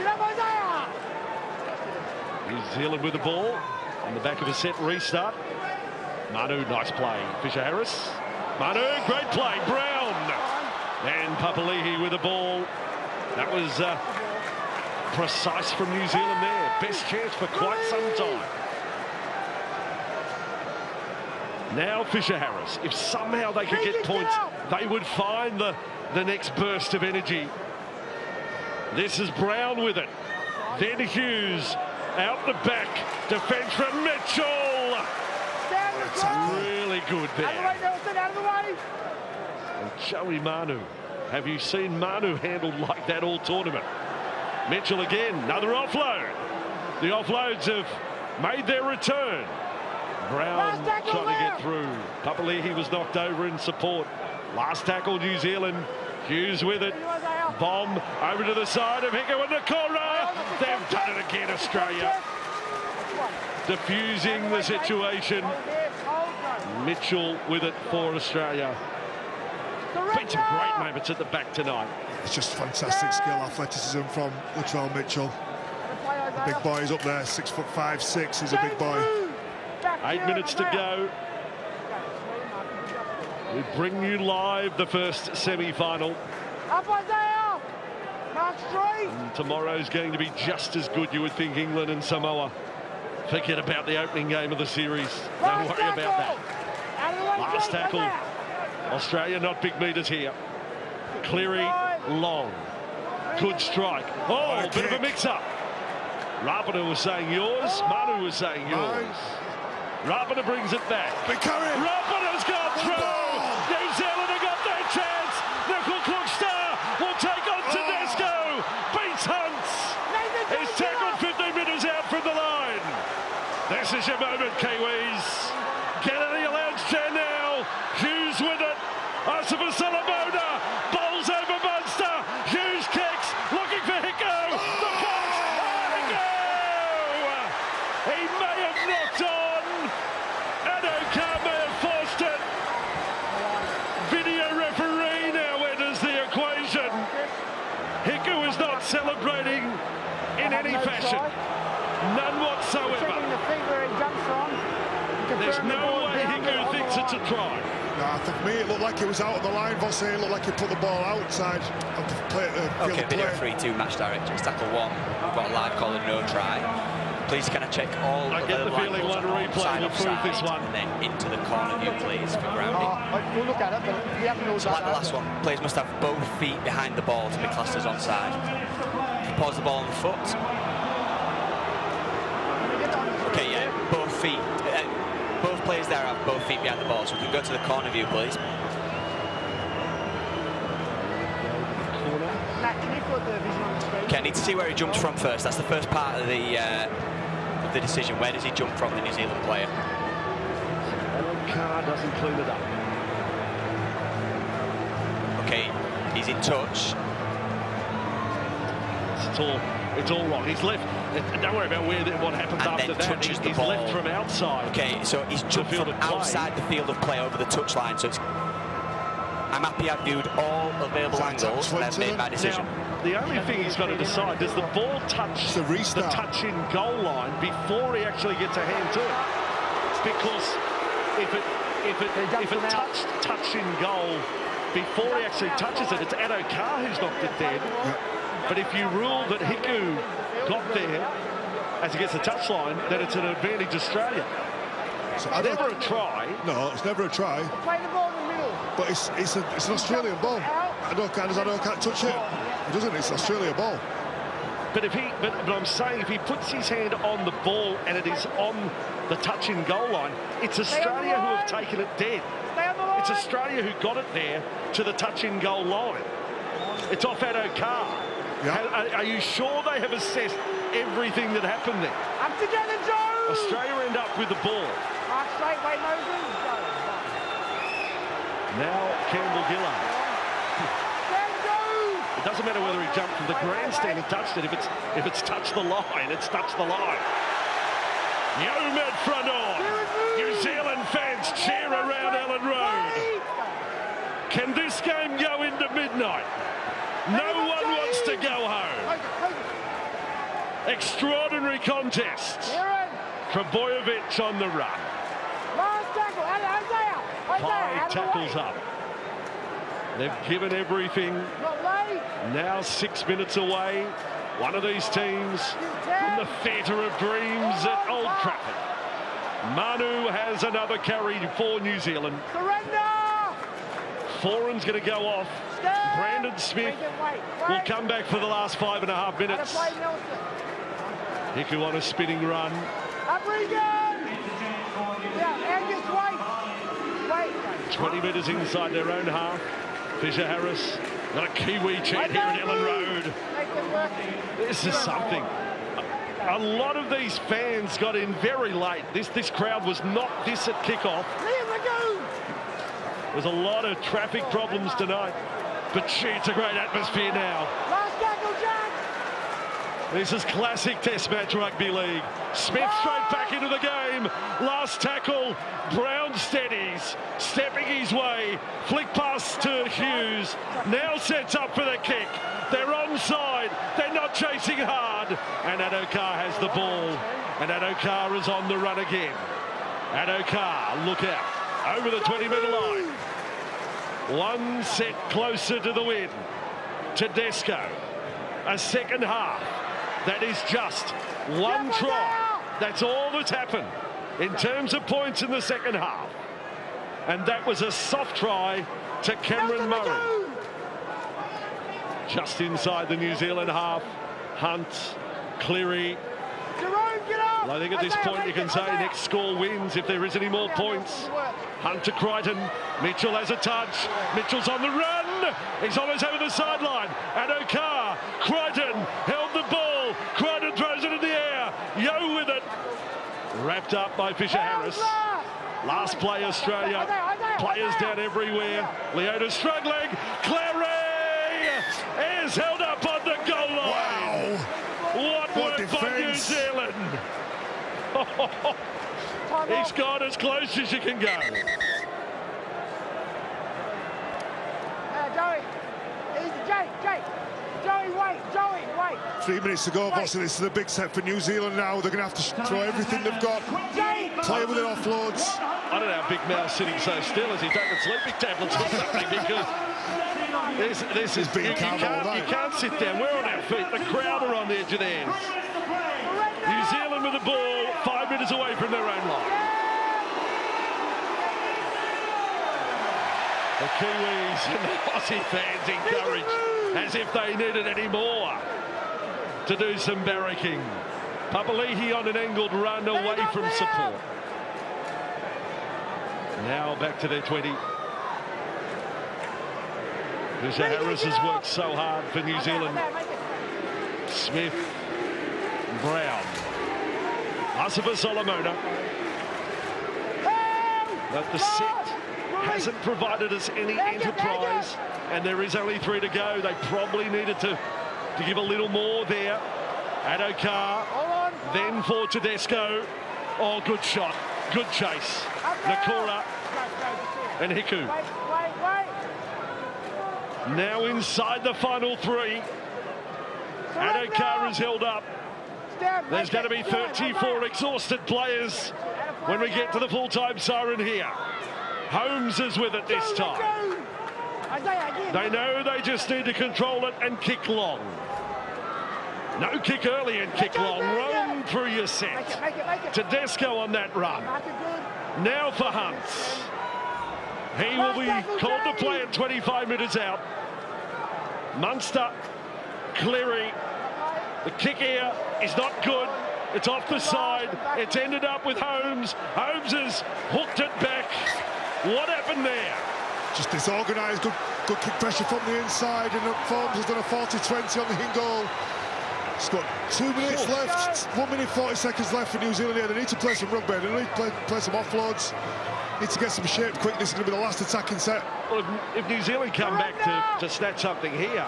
New Zealand with the ball on the back of a set restart. Manu, nice play. Fisher Harris. Manu, great play. Brown. And Papali'i with the ball. That was precise from New Zealand there. Best chance for quite some time. Now Fisher Harris. If somehow they could get points, they would find the next burst of energy. This is Brown with it. Then Hughes. Out the back, defence from Mitchell. Really good there. And Joey Manu. Have you seen Manu handled like that all tournament? Mitchell again, another offload. The offloads have made their return. Brown trying to get through. Papali'i was knocked over in support. Last tackle, New Zealand. Hughes with it. Bomb over to the side of Hiku in the corner. They've done it again, Australia. Diffusing the situation. Mitchell with it for Australia. Been some great moments at the back tonight. It's just fantastic skill, athleticism from Latrell Mitchell. The big boy is up there, 6'5", 6". He's a big boy. 8 minutes to go. We bring you live the first semi-final. And tomorrow's going to be just as good, you would think, England and Samoa. Forget about the opening game of the series. Don't worry about that. Last tackle. Australia not big meters here. Cleary long. Good strike. Oh, bit of a mix-up. Rapana was saying yours. Manu was saying yours. Rapana brings it back. Rapana's got through. New Zealand have got their chance. Nickel Cook-Star will take on Tedesco. Beats Hunts. He's tackled 15 metres out from the line. This is your moment, Kiwis. Get out of your lounge chair now. Hughes with it. Asifa Salamona. Bowls over Munster. Hughes kicks. Looking for Hicko. The box. Hicko! He may have knocked on. Adokar may have forced it. Video referee now enters the equation. Hicko is not celebrating in any fashion. None whatsoever. There's no way Hicko thinks it's a try. Nah, for me, it looked like it was out of the line, Vossi. It looked like he put the ball outside of the play. Okay, video 3-2 match director. It's tackle 1. We've got a live call and no try. Please can I check all I get the feeling one replay will prove this one. And then into the corner view, please, for grounding. We'll look at it, but we haven't known So like the last one, players must have both feet behind the ball to be classed as onside. Pause the ball on the foot. Okay, yeah, both feet. Both players there have both feet behind the ball, so we can go to the corner view, please. Okay, I need to see where he jumps from first. That's the first part of the decision. Where does he jump from, the New Zealand player? Carr doesn't clean it up. Okay, he's in touch. It's all wrong. He's left. Don't worry about what happens and after then that. Touches the he's ball. Left from outside. Okay, so he's jumped from outside the field of play over the touchline. So it's. I'm happy I've viewed all available angles and I've made my decision. Now, the only thing he's got to decide, does the ball touch the touch-in goal line before he actually gets a hand to it? Because if it touched in goal before he actually touches it, it's Adokar who's knocked it dead. But if you rule that Hicko got there as he gets the touchline, then it's an advantage Australia. So never a try. No, it's never a try. Play the ball in the middle. But it's an Australian ball. Adokar touch it. He doesn't. It's an Australia ball. But I'm saying if he puts his hand on the ball and it is on the touch-in goal line, it's Australia who have taken it dead. It's Australia who got it there to the touch-in goal line. It's off Adokar. Yeah. Are you sure they have assessed everything that happened there? Up together, Joe! Australia end up with the ball. Mark straight, wait, Moses. Now Campbell Gillard. It doesn't matter whether he jumped from the grandstand and touched it. If it's touched the line, it's touched the line. Yomed front on. New Zealand fans cheer around Ellen Road. Can this game go into midnight? No one wants to go home. Extraordinary contest. Trbojevic on the run. 5 tackles up. They've given everything. Now 6 minutes away. One of these teams in the theatre of dreams at Old Trafford. Manu has another carry for New Zealand. Foran's going to go off. Brandon Smith will come back for the last 5.5 minutes. Hicko on a spinning run. 20 metres inside their own half. Fisher Harris got a Kiwi chant here at Ellen Road. This is something. A lot of these fans got in very late. This crowd was not this at kickoff. There's a lot of traffic problems tonight, but gee, it's a great atmosphere now. This is classic Test match rugby league. Smith straight back into the game. Last tackle. Brown steadies, stepping his way. Flick pass to Hughes. Now sets up for the kick. They're onside. They're not chasing hard. And Adokar has the ball. And Adokar is on the run again. Adokar, look out. Over the 20-metre line. One set closer to the win. Tedesco. A second half. That is just one try. That's all that's happened in terms of points in the second half. And that was a soft try to Cameron Murray. Just inside the New Zealand half. Hunt, Cleary. Well, I think at this point you can say next score wins if there is any more points. Hunt to Crichton. Mitchell has a touch. Mitchell's on the run. He's almost over the sideline. Adokar. Crichton held the ball. Crichton throws it in the air. Yo with it. Wrapped up by Fisher-Harris. Last play, Australia. Players down everywhere. Leota struggling. Cleary is held up on the goal line. Wow. What work by New Zealand. He's got as close as you can go. Joey, wait. 3 minutes to go, Bossy. This is a big set for New Zealand now. They're going to have to throw everything they've got. Play with it offloads. I don't know how Big Mal's sitting so still. Has he taken sleeping tablets or something? Because this is big. You can't sit down. We're on our feet. The crowd are on the edge of theirs. New Zealand with the ball 5 metres away from their own line. The Kiwis and the Aussie fans encouraged as if they needed any more to do some barracking. Papali'i on an angled run away from support. Now back to their 20. Fisher-Harris has worked so hard for New Zealand. Smith, Brown, Asifa Solomona. But the set hasn't provided us any enterprise, and there is only 3 to go. They probably needed to give a little more there. Adokar, then for Tedesco. Oh, good shot, good chase. Nakora and Hiku. Now inside the final 3. Adokar is held up. There's going to be 34 exhausted players when we get to the full-time siren here. Holmes is with it this time. They know they just need to control it and kick long. No kick early and kick long. Run through your set. Tedesco on that run. Now for Hunt. He will be called to play at 25 minutes out. Munster, Cleary. The kick here is not good. It's off the side. It's ended up with Holmes. Holmes has hooked it back. What happened there? Just disorganised, good kick pressure from the inside, and Forbes has done a 40-20 on the in goal. It's got 2 minutes left, 1 minute 40 seconds left for New Zealand here. They need to play some rugby, they need to play some offloads. Need to get some shape quick. This is going to be the last attacking set. Well, if New Zealand come back to snatch something here,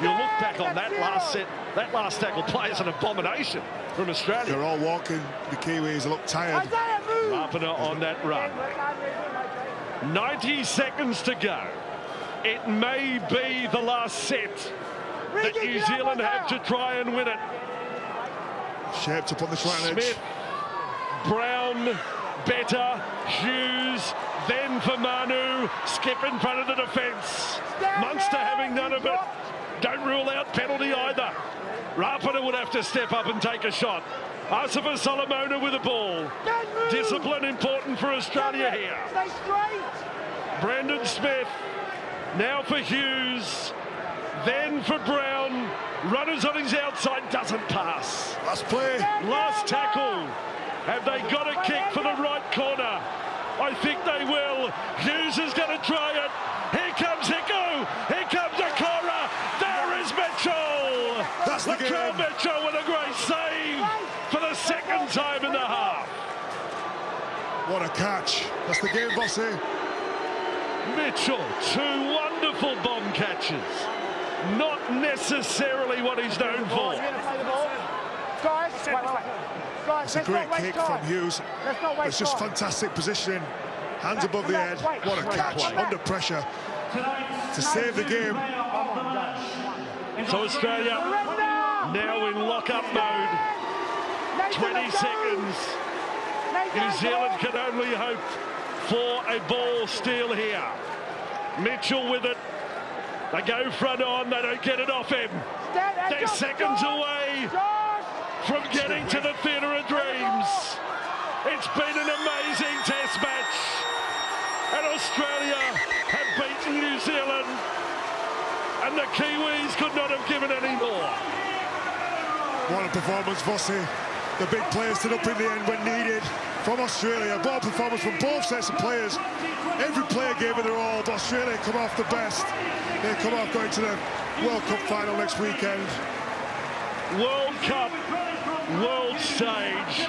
you'll look back on that last set. That last tackle play is an abomination from Australia. They're all walking. The Kiwis look tired. Rapana on that run. 90 seconds to go. It may be the last set that New Zealand have to try and win it. Shaped up on the right edge. Smith, Brown, Better, Hughes, then for Manu, skip in front of the defence. Munster having none of it. Don't rule out penalty either. Rapana would have to step up and take a shot. Asifa Solomona with the ball. Discipline important for Australia here. Brandon Smith, now for Hughes, then for Brown. Runners on his outside, doesn't pass. Last play. Last tackle. Have they got a kick for the right corner? I think they will. Hughes is going to try it. Here comes Hiku. Here comes Nakora. There is Mitchell. That's the game. Mitchell with a great save for the second time in the half. What a catch. That's the game, Bossy. Mitchell, 2 wonderful bomb catches. not necessarily what he's known for. Guys, wait. Guys, it's a great kick from Hughes. It's just fantastic positioning. Hands above the head. What a catch under pressure to save the game. So Australia now in lock-up mode. 20 seconds. New Zealand can only hope for a ball steal here. Mitchell with it. They go front on. They don't get it off him. They're seconds away from getting to the Theatre of Dreams. It's been an amazing test match. And Australia have beaten New Zealand. And the Kiwis could not have given any more. What a performance, Vossi. The big players stood up in the end when needed from Australia. What a performance from both sets of players. Every player gave it their all, but Australia come off the best. They come off going to the World Cup final next weekend. World Cup, world stage,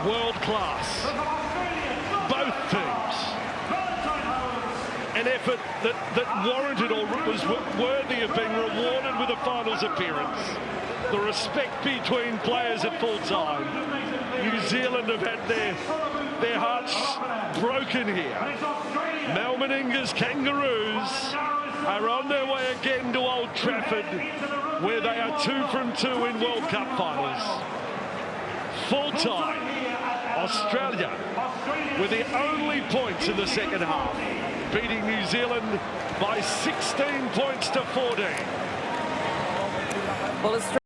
world class. Both teams. An effort that warranted or was worthy of being rewarded with a finals appearance. The respect between players at full time. New Zealand have had their hearts broken here. Mal Meninga's Kangaroos are on their way again to Old Trafford, where they are 2 from 2 in World Cup finals. Full time, Australia with the only points in the second half, beating New Zealand by 16 points to 14. Well,